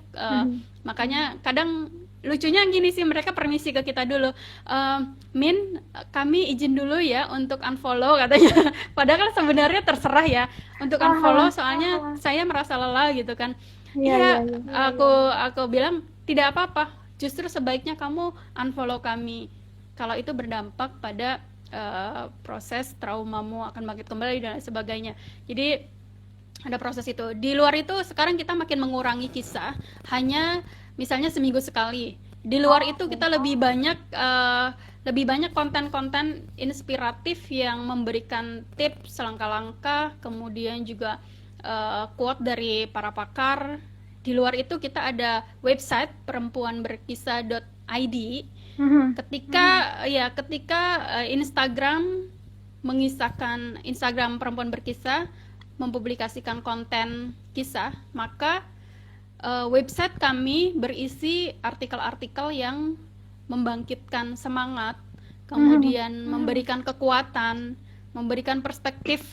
makanya kadang lucunya gini sih, mereka permisi ke kita dulu, Min, kami izin dulu ya untuk unfollow katanya. Padahal kan sebenarnya terserah ya untuk unfollow, soalnya saya merasa lelah gitu kan. Iya, aku bilang tidak apa-apa, justru sebaiknya kamu unfollow kami kalau itu berdampak pada proses traumamu akan bangkit kembali dan sebagainya. Jadi ada proses itu. Di luar itu sekarang kita makin mengurangi kisah, hanya misalnya seminggu sekali. Di luar itu kita lebih banyak konten-konten inspiratif yang memberikan tips langkah-langkah, kemudian juga quote dari para pakar. Di luar itu kita ada website perempuanberkisah.id. Ketika Instagram mengisahkan, Instagram perempuan berkisah mempublikasikan konten kisah, maka website kami berisi artikel-artikel yang membangkitkan semangat, kemudian memberikan kekuatan, memberikan perspektif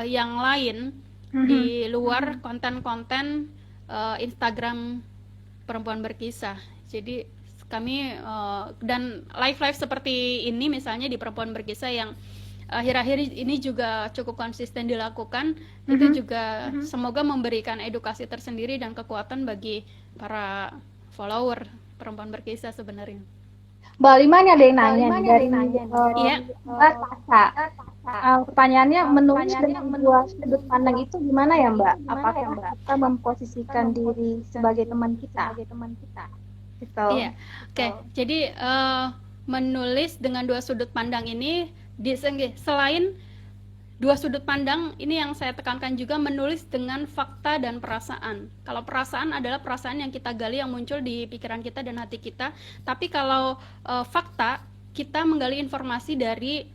yang lain di luar konten-konten Instagram perempuan berkisah. Jadi kami dan live seperti ini misalnya di perempuan berkisah yang akhir-akhir ini juga cukup konsisten dilakukan, itu juga semoga memberikan edukasi tersendiri dan kekuatan bagi para follower perempuan berkisah sebenarnya. Mbak Alima ini ada yang nanya nih dari Iya. Mbak Tasha. Pertanyaannya, menulis dengan dua sudut pandang itu gimana ya Mbak? Apakah kita memposisikan diri sebagai teman kita? Gitu. Iya, oke. Jadi menulis dengan dua sudut pandang ini selain dua sudut pandang ini yang saya tekankan juga, menulis dengan fakta dan perasaan. Kalau perasaan adalah perasaan yang kita gali, yang muncul di pikiran kita dan hati kita. Tapi kalau fakta, kita menggali informasi dari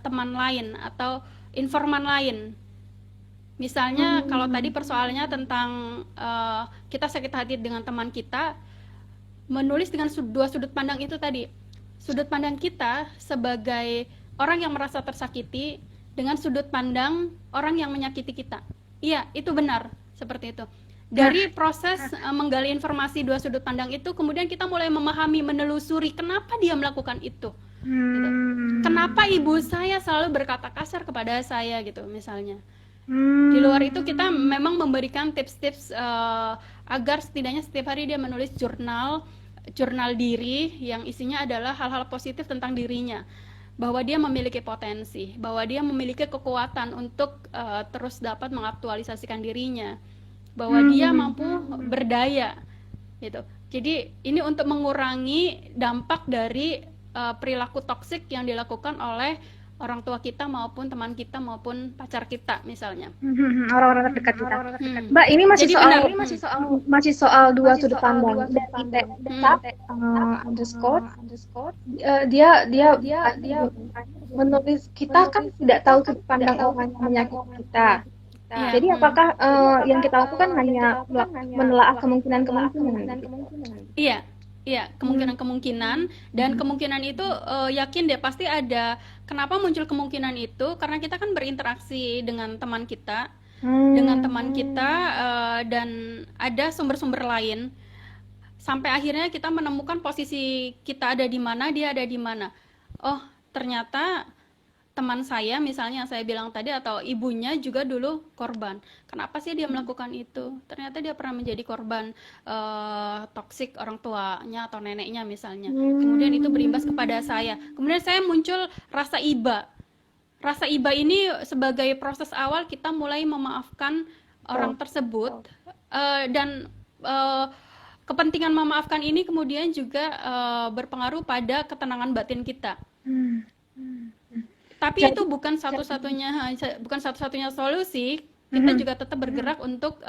teman lain atau informan lain. Misalnya kalau tadi persoalannya tentang kita sakit hati dengan teman kita, menulis dengan dua sudut pandang itu tadi. Sudut pandang kita sebagai orang yang merasa tersakiti dengan sudut pandang orang yang menyakiti kita. Iya, itu benar, seperti itu. Dari proses menggali informasi dua sudut pandang itu, kemudian kita mulai memahami, menelusuri kenapa dia melakukan itu. Gitu. Kenapa ibu saya selalu berkata kasar kepada saya gitu misalnya. Di luar itu kita memang memberikan tips-tips agar setidaknya setiap hari dia menulis jurnal diri yang isinya adalah hal-hal positif tentang dirinya, bahwa dia memiliki potensi, bahwa dia memiliki kekuatan untuk terus dapat mengaktualisasikan dirinya, bahwa dia mampu berdaya gitu. Jadi ini untuk mengurangi dampak dari perilaku toksik yang dilakukan oleh orang tua kita maupun teman kita maupun pacar kita misalnya. Orang-orang terdekat kita. Mbak, ini masih soal dua sudut pandang. Underscore dia menulis, kita kan tidak tahu sudut pandang orang yang menyakiti kita. Jadi apakah yang kita lakukan hanya menelaah kemungkinan-kemungkinan? Iya, kemungkinan-kemungkinan, dan kemungkinan itu yakin deh pasti ada. Kenapa muncul kemungkinan itu? Karena kita kan berinteraksi dengan teman kita, dan ada sumber-sumber lain. Sampai akhirnya kita menemukan posisi kita ada di mana, dia ada di mana. Oh, ternyata teman saya misalnya yang saya bilang tadi, atau ibunya juga dulu korban. Kenapa sih dia melakukan itu? Ternyata dia pernah menjadi korban toksik orang tuanya atau neneknya misalnya. Kemudian itu berimbas kepada saya. Kemudian saya muncul rasa iba. Rasa iba ini sebagai proses awal kita mulai memaafkan orang tersebut, dan kepentingan memaafkan ini kemudian juga berpengaruh pada ketenangan batin kita. Tapi itu bukan satu-satunya solusi. Kita juga tetap bergerak untuk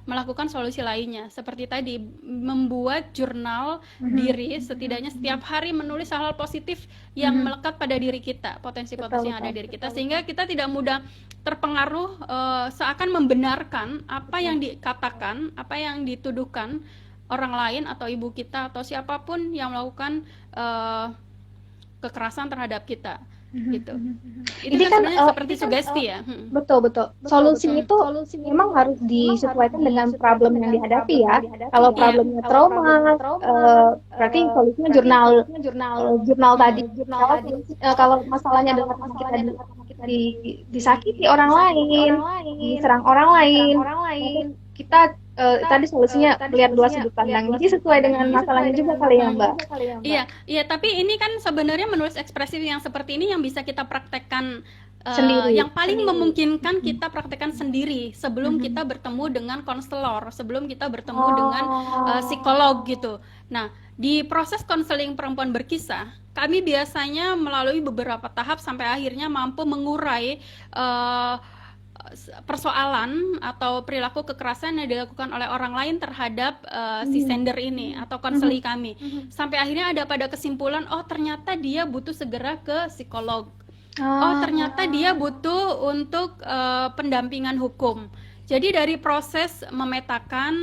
melakukan solusi lainnya. Seperti tadi, membuat jurnal diri, setidaknya setiap hari menulis hal-hal positif yang melekat pada diri kita, potensi-potensi yang ada di diri kita, sehingga kita tidak mudah terpengaruh seakan membenarkan apa yang dikatakan, apa yang dituduhkan orang lain atau ibu kita atau siapapun yang melakukan kekerasan terhadap kita. Gitu. Itu Ini kan kan sebenarnya seperti sugesti ya. betul. Solusinya itu memang harus disesuaikan dengan problem yang dihadapi ya. Kalau problemnya trauma, berarti solusinya jurnal tadi. Kalau masalahnya adalah kita disakiti orang lain, diserang orang lain, kita tadi solusinya melihat dua sudut pandang. Jadi sesuai dengan masalahnya juga kali ya, Mbak. Iya, tapi ini kan sebenarnya menulis ekspresif yang seperti ini yang bisa kita praktekkan Sendiri. yang paling memungkinkan kita praktekkan sendiri sebelum kita bertemu dengan konselor, sebelum kita bertemu dengan psikolog gitu. Nah, di proses konseling perempuan berkisah, kami biasanya melalui beberapa tahap sampai akhirnya mampu mengurai persoalan atau perilaku kekerasan yang dilakukan oleh orang lain terhadap si sender ini atau konseli kami. Sampai akhirnya ada pada kesimpulan, oh ternyata dia butuh segera ke psikolog. Oh ternyata dia butuh untuk pendampingan hukum. Jadi dari proses memetakan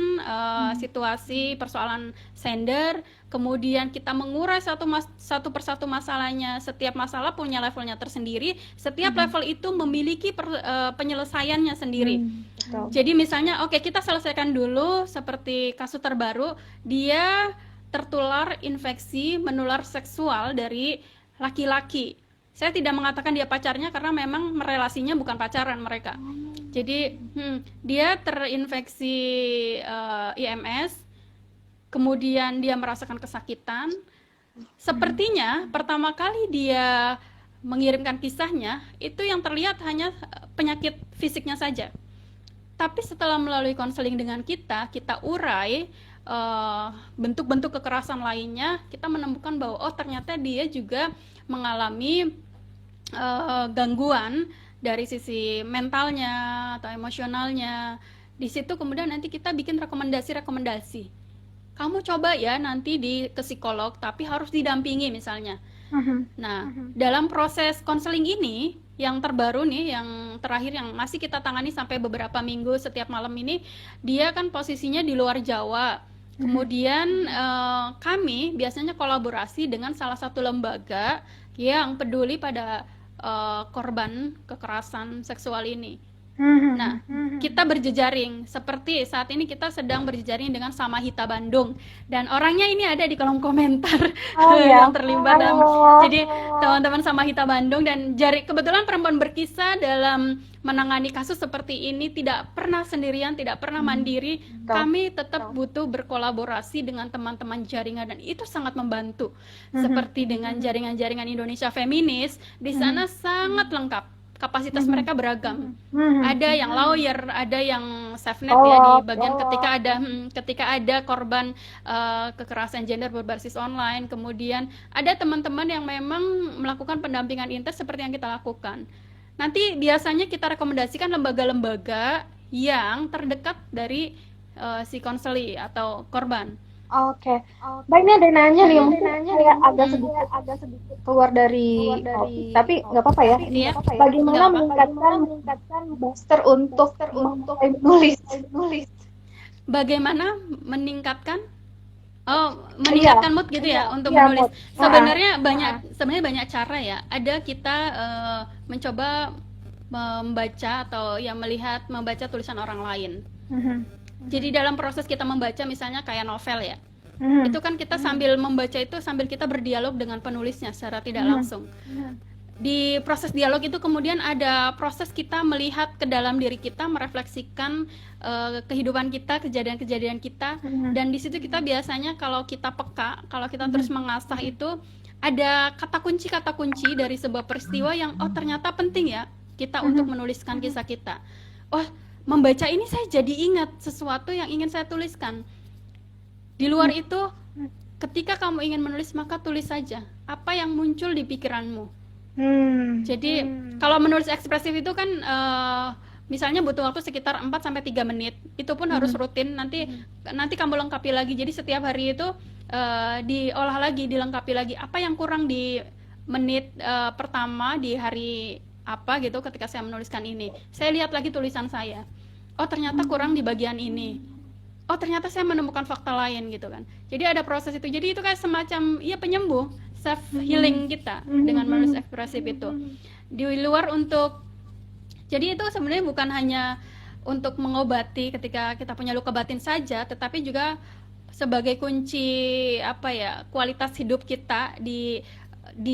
situasi persoalan sender, kemudian kita mengurai satu persatu masalahnya. Setiap masalah punya levelnya tersendiri. Setiap level itu memiliki penyelesaiannya sendiri. Jadi misalnya, oke, kita selesaikan dulu seperti kasus terbaru, dia tertular infeksi menular seksual dari laki-laki. Saya tidak mengatakan dia pacarnya karena memang relasinya bukan pacaran mereka. Jadi dia terinfeksi IMS, kemudian dia merasakan kesakitan. Sepertinya pertama kali dia mengirimkan kisahnya, itu yang terlihat hanya penyakit fisiknya saja. Tapi setelah melalui konseling dengan kita urai bentuk-bentuk kekerasan lainnya, kita menemukan bahwa oh ternyata dia juga mengalami gangguan dari sisi mentalnya atau emosionalnya. Di situ kemudian nanti kita bikin rekomendasi. Kamu coba ya nanti ke psikolog, tapi harus didampingi misalnya. Nah, dalam proses konseling ini yang terbaru nih, yang terakhir yang masih kita tangani sampai beberapa minggu setiap malam ini, dia kan posisinya di luar Jawa. Kemudian kami biasanya kolaborasi dengan salah satu lembaga yang peduli pada korban kekerasan seksual ini. Nah, kita berjejaring. Seperti saat ini kita sedang berjejaring dengan Samahita Bandung, dan orangnya ini ada di kolom komentar yang terlibat dalam. Jadi teman-teman Samahita Bandung dan kebetulan perempuan berkisah dalam menangani kasus seperti ini tidak pernah sendirian, tidak pernah mandiri. Kami tetap butuh berkolaborasi dengan teman-teman jaringan, dan itu sangat membantu. Seperti dengan jaringan-jaringan Indonesia Feminis, di sana sangat lengkap. Kapasitas mereka beragam. Ada yang lawyer, ada yang safenet ya di bagian ketika ada korban kekerasan gender berbasis online. Kemudian ada teman-teman yang memang melakukan pendampingan intens seperti yang kita lakukan. Nanti biasanya kita rekomendasikan lembaga-lembaga yang terdekat dari si konseli atau korban. Oke. Mbak, ini ada nanya nih, mungkin saya agak sedikit keluar dari topik, tapi nggak apa-apa ya. Iya. Bagaimana meningkatkan booster untuk menulis? Bagaimana meningkatkan mood gitu ya untuk menulis. Mood. Sebenarnya banyak cara ya. Ada kita mencoba membaca atau ya membaca tulisan orang lain. Jadi dalam proses kita membaca misalnya kayak novel ya, itu kan kita sambil membaca itu sambil kita berdialog dengan penulisnya secara tidak langsung. Di proses dialog itu kemudian ada proses kita melihat ke dalam diri kita, merefleksikan kehidupan kita, kejadian-kejadian kita, dan di situ kita biasanya kalau kita peka, kalau kita terus mengasah itu ada kata kunci dari sebuah peristiwa yang ternyata penting ya kita untuk menuliskan kisah kita. Membaca ini saya jadi ingat sesuatu yang ingin saya tuliskan. Di luar itu, ketika kamu ingin menulis maka tulis saja apa yang muncul di pikiranmu. Jadi kalau menulis ekspresif itu kan misalnya butuh waktu sekitar 4-3 menit. Itu pun harus rutin. Nanti kamu lengkapi lagi. Jadi setiap hari itu diolah lagi, dilengkapi lagi. Apa yang kurang di menit pertama di hari apa gitu ketika saya menuliskan ini. Saya lihat lagi tulisan saya. Ternyata kurang di bagian ini. Ternyata saya menemukan fakta lain gitu kan. Jadi ada proses itu. Jadi itu kayak semacam penyembuh, self healing kita dengan menulis ekspresif itu. Di luar jadi itu sebenarnya bukan hanya untuk mengobati ketika kita punya luka batin saja, tetapi juga sebagai kunci kualitas hidup kita di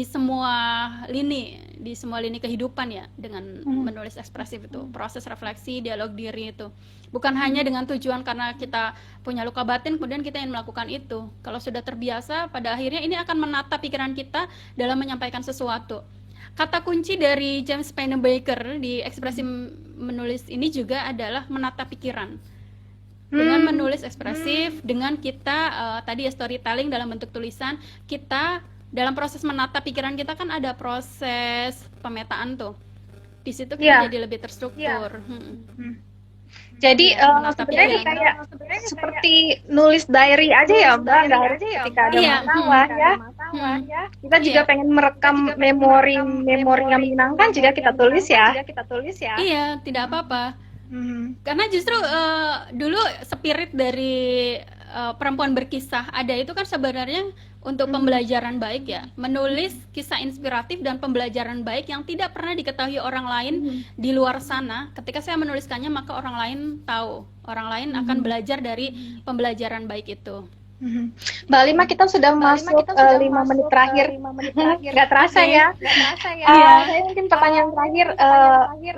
semua lini kehidupan ya, dengan menulis ekspresif itu. Proses refleksi, dialog diri itu bukan hanya dengan tujuan karena kita punya luka batin kemudian kita ingin melakukan itu. Kalau sudah terbiasa, pada akhirnya ini akan menata pikiran kita dalam menyampaikan sesuatu. Kata kunci dari James Pennebaker di ekspresi menulis ini juga adalah menata pikiran. Dengan menulis ekspresif, dengan kita tadi storytelling dalam bentuk tulisan, kita dalam proses menata pikiran kita kan ada proses pemetaan tuh. Di situ kita jadi lebih terstruktur. Jadi sebenarnya kayak seperti nulis diary aja ya Mbak, ketika ada masalah ya. Kita juga pengen merekam memori yang menyenangkan juga kita tulis ya. Iya, tidak apa-apa. Karena justru dulu spirit dari perempuan berkisah ada itu kan sebenarnya untuk pembelajaran baik ya, menulis kisah inspiratif dan pembelajaran baik yang tidak pernah diketahui orang lain di luar sana. Ketika saya menuliskannya maka orang lain tahu, orang lain akan belajar dari pembelajaran baik itu. Mbak Lima, kita sudah masuk 5 menit terakhir. Nggak terasa ya. Saya mungkin pertanyaan terakhir,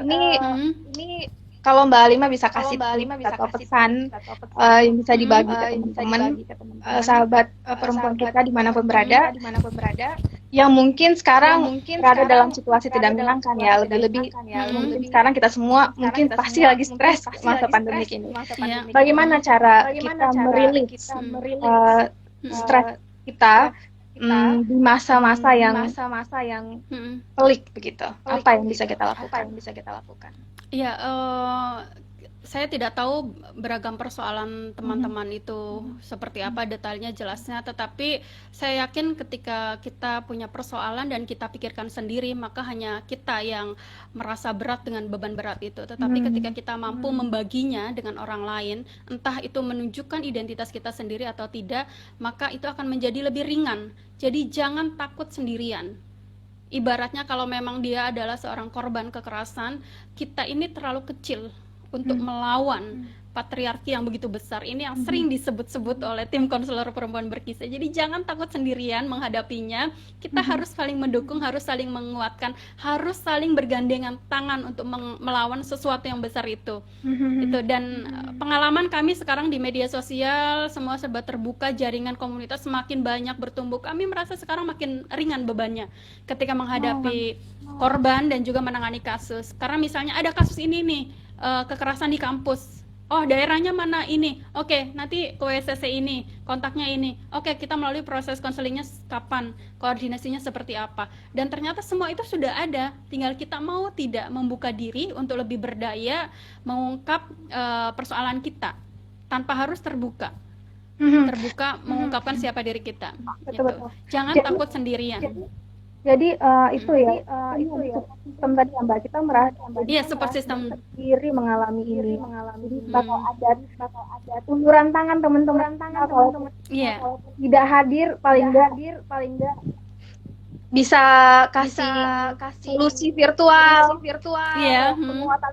ini kalau Mbak Lima bisa kasih atau pesan yang bisa dibagi ke teman-teman, sahabat perempuan kita dimanapun berada, yang mungkin sekarang berada dalam situasi tidak menyenangkan ya, lebih-lebih mungkin sekarang kita semua mungkin pasti lagi stres masa pandemi ini. Bagaimana cara kita merilis stres kita di masa-masa yang pelik begitu? Apa yang bisa kita lakukan? Ya, saya tidak tahu beragam persoalan teman-teman itu seperti apa detailnya jelasnya, tetapi saya yakin ketika kita punya persoalan dan kita pikirkan sendiri, maka hanya kita yang merasa berat dengan beban berat itu. Tetapi ketika kita mampu membaginya dengan orang lain, entah itu menunjukkan identitas kita sendiri atau tidak, maka itu akan menjadi lebih ringan. Jadi jangan takut sendirian. Ibaratnya kalau memang dia adalah seorang korban kekerasan, kita ini terlalu kecil untuk melawan patriarki yang begitu besar ini yang sering disebut-sebut oleh tim konselor perempuan berkisah. Jadi jangan takut sendirian menghadapinya. Kita harus saling mendukung, harus saling menguatkan, harus saling bergandengan tangan untuk melawan sesuatu yang besar itu. Itu. Dan pengalaman kami sekarang di media sosial semua serba terbuka, jaringan komunitas semakin banyak bertumbuh. Kami merasa sekarang makin ringan bebannya ketika menghadapi korban dan juga menangani kasus. Karena misalnya ada kasus ini nih, kekerasan di kampus. Daerahnya mana ini? Oke, nanti ke WCC ini, kontaknya ini. Oke, kita melalui proses konselingnya kapan? Koordinasinya seperti apa? Dan ternyata semua itu sudah ada. Tinggal kita mau tidak membuka diri untuk lebih berdaya mengungkap persoalan kita tanpa harus terbuka. Mengungkapkan siapa diri kita. Gitu. Jangan takut sendirian. Jadi itu ya sistem tadi Mbak, kita merasa support system sendiri mengalami ini. Jadi bakal ada tuluran tangan teman-teman kalau tidak hadir paling enggak bisa kasih solusi virtual,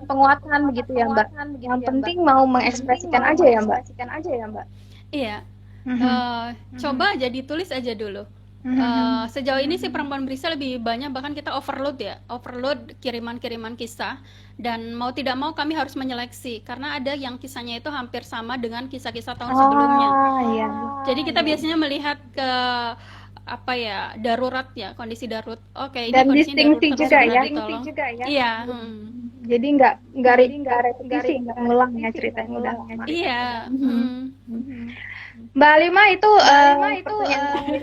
penguatan begitu ya Mbak. Yang penting mau mengekspresikan aja ya Mbak. Iya. Coba aja ditulis aja dulu. Sejauh ini sih perempuan berisa lebih banyak, bahkan kita overload ya, overload kiriman-kiriman kisah, dan mau tidak mau kami harus menyeleksi karena ada yang kisahnya itu hampir sama dengan kisah-kisah tahun sebelumnya. Ah, iya. Jadi kita biasanya melihat ke apa ya, darurat ya, kondisi darurat. Oke, ini Dan kondisinya darurat distingsi terus juga segera ya. ditolong. Iya, Jadi nggak repetisi, nggak ngulang ya cerita yang udah lama. iya, Mhm. Mbak Alima itu pertanyaan terakhir.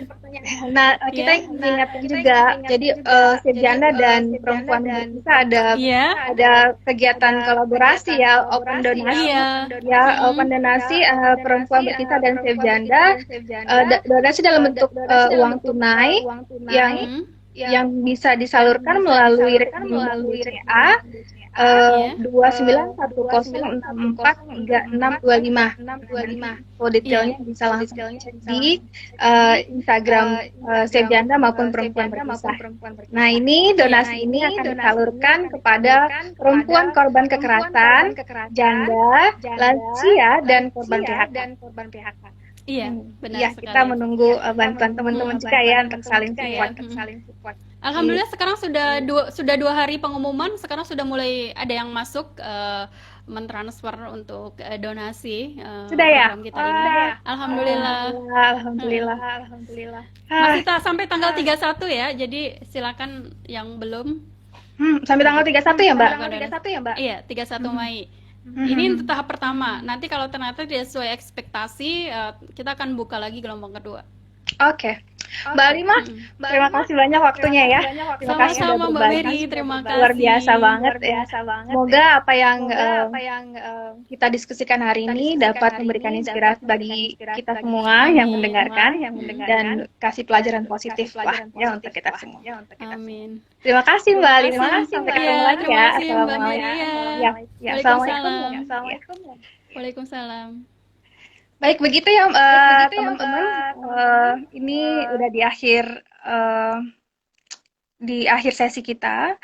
Nah, kita iya, ingatkan juga. Jadi Sejanda dan Perempuan Berkisah iya, ada kegiatan kolaborasi ya, open donasi iya, ya, open donasi Perempuan Berkisah dan Sejanda. Donasi dalam bentuk uang tunai yang mm, bisa disalurkan melalui rekening bank BCA iya, 2914343625. Kalau iya, detailnya bisa langsung cek di Instagram Save Janda maupun Perempuan Berkisah. Nah, ini iya, donasi ini akan disalurkan kepada perempuan korban kekerasan, janda, lansia, dan korban PHK. iya, Iya, benar kita sekali. menunggu bantuan teman-teman juga ya untuk saling Iya, support. Alhamdulillah sekarang sudah 2 hari pengumuman, sekarang sudah mulai ada yang masuk mentransfer untuk donasi Sudah ya? program kita ini. Alhamdulillah. Heeh. Alhamdulillah. Masih sampai tanggal 31 ya, jadi silakan yang belum Sampai tanggal untuk 31 ya, Mbak? melakukan donasi. Iya, 31 Mei. Ini untuk tahap pertama. Nanti kalau ternyata tidak sesuai ekspektasi, kita akan buka lagi gelombang kedua. Oke. Mbak Alima, terima kasih banyak waktunya ya. Terima kasih sudah Sama-sama Mbak berbagi. Mary, terima Luar biasa kasih. banget ya. Semoga apa yang kita diskusikan hari ini dapat memberikan inspirasi bagi kita semua yang mendengarkan dan kasih pelajaran positif lah ya untuk kita semua. Amin. Terima kasih Mbak Alima. Sampai ketemu Ya, lagi terima ya. kasih Mbak Mary. Ya, ya, Assalamualaikum. Waalaikumsalam. Waalaikumsalam. Baik, begitu ya teman-teman. Ini udah di akhir sesi kita.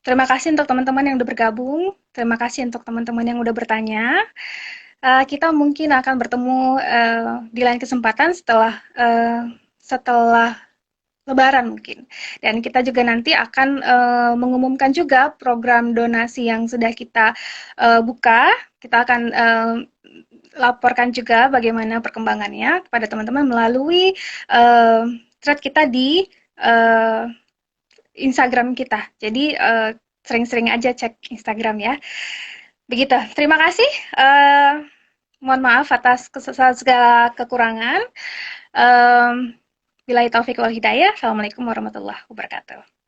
Terima kasih untuk teman-teman yang udah bergabung. Terima kasih untuk teman-teman yang udah bertanya. Kita mungkin akan bertemu di lain kesempatan setelah Lebaran mungkin. Dan kita juga nanti akan mengumumkan juga program donasi yang sudah kita buka. Kita akan laporkan juga bagaimana perkembangannya kepada teman-teman melalui thread kita di Instagram kita. Jadi sering-sering aja cek Instagram ya. Begitu. Terima kasih. Mohon maaf atas segala kekurangan. Billahi taufiq wal hidayah. Assalamualaikum warahmatullahi wabarakatuh.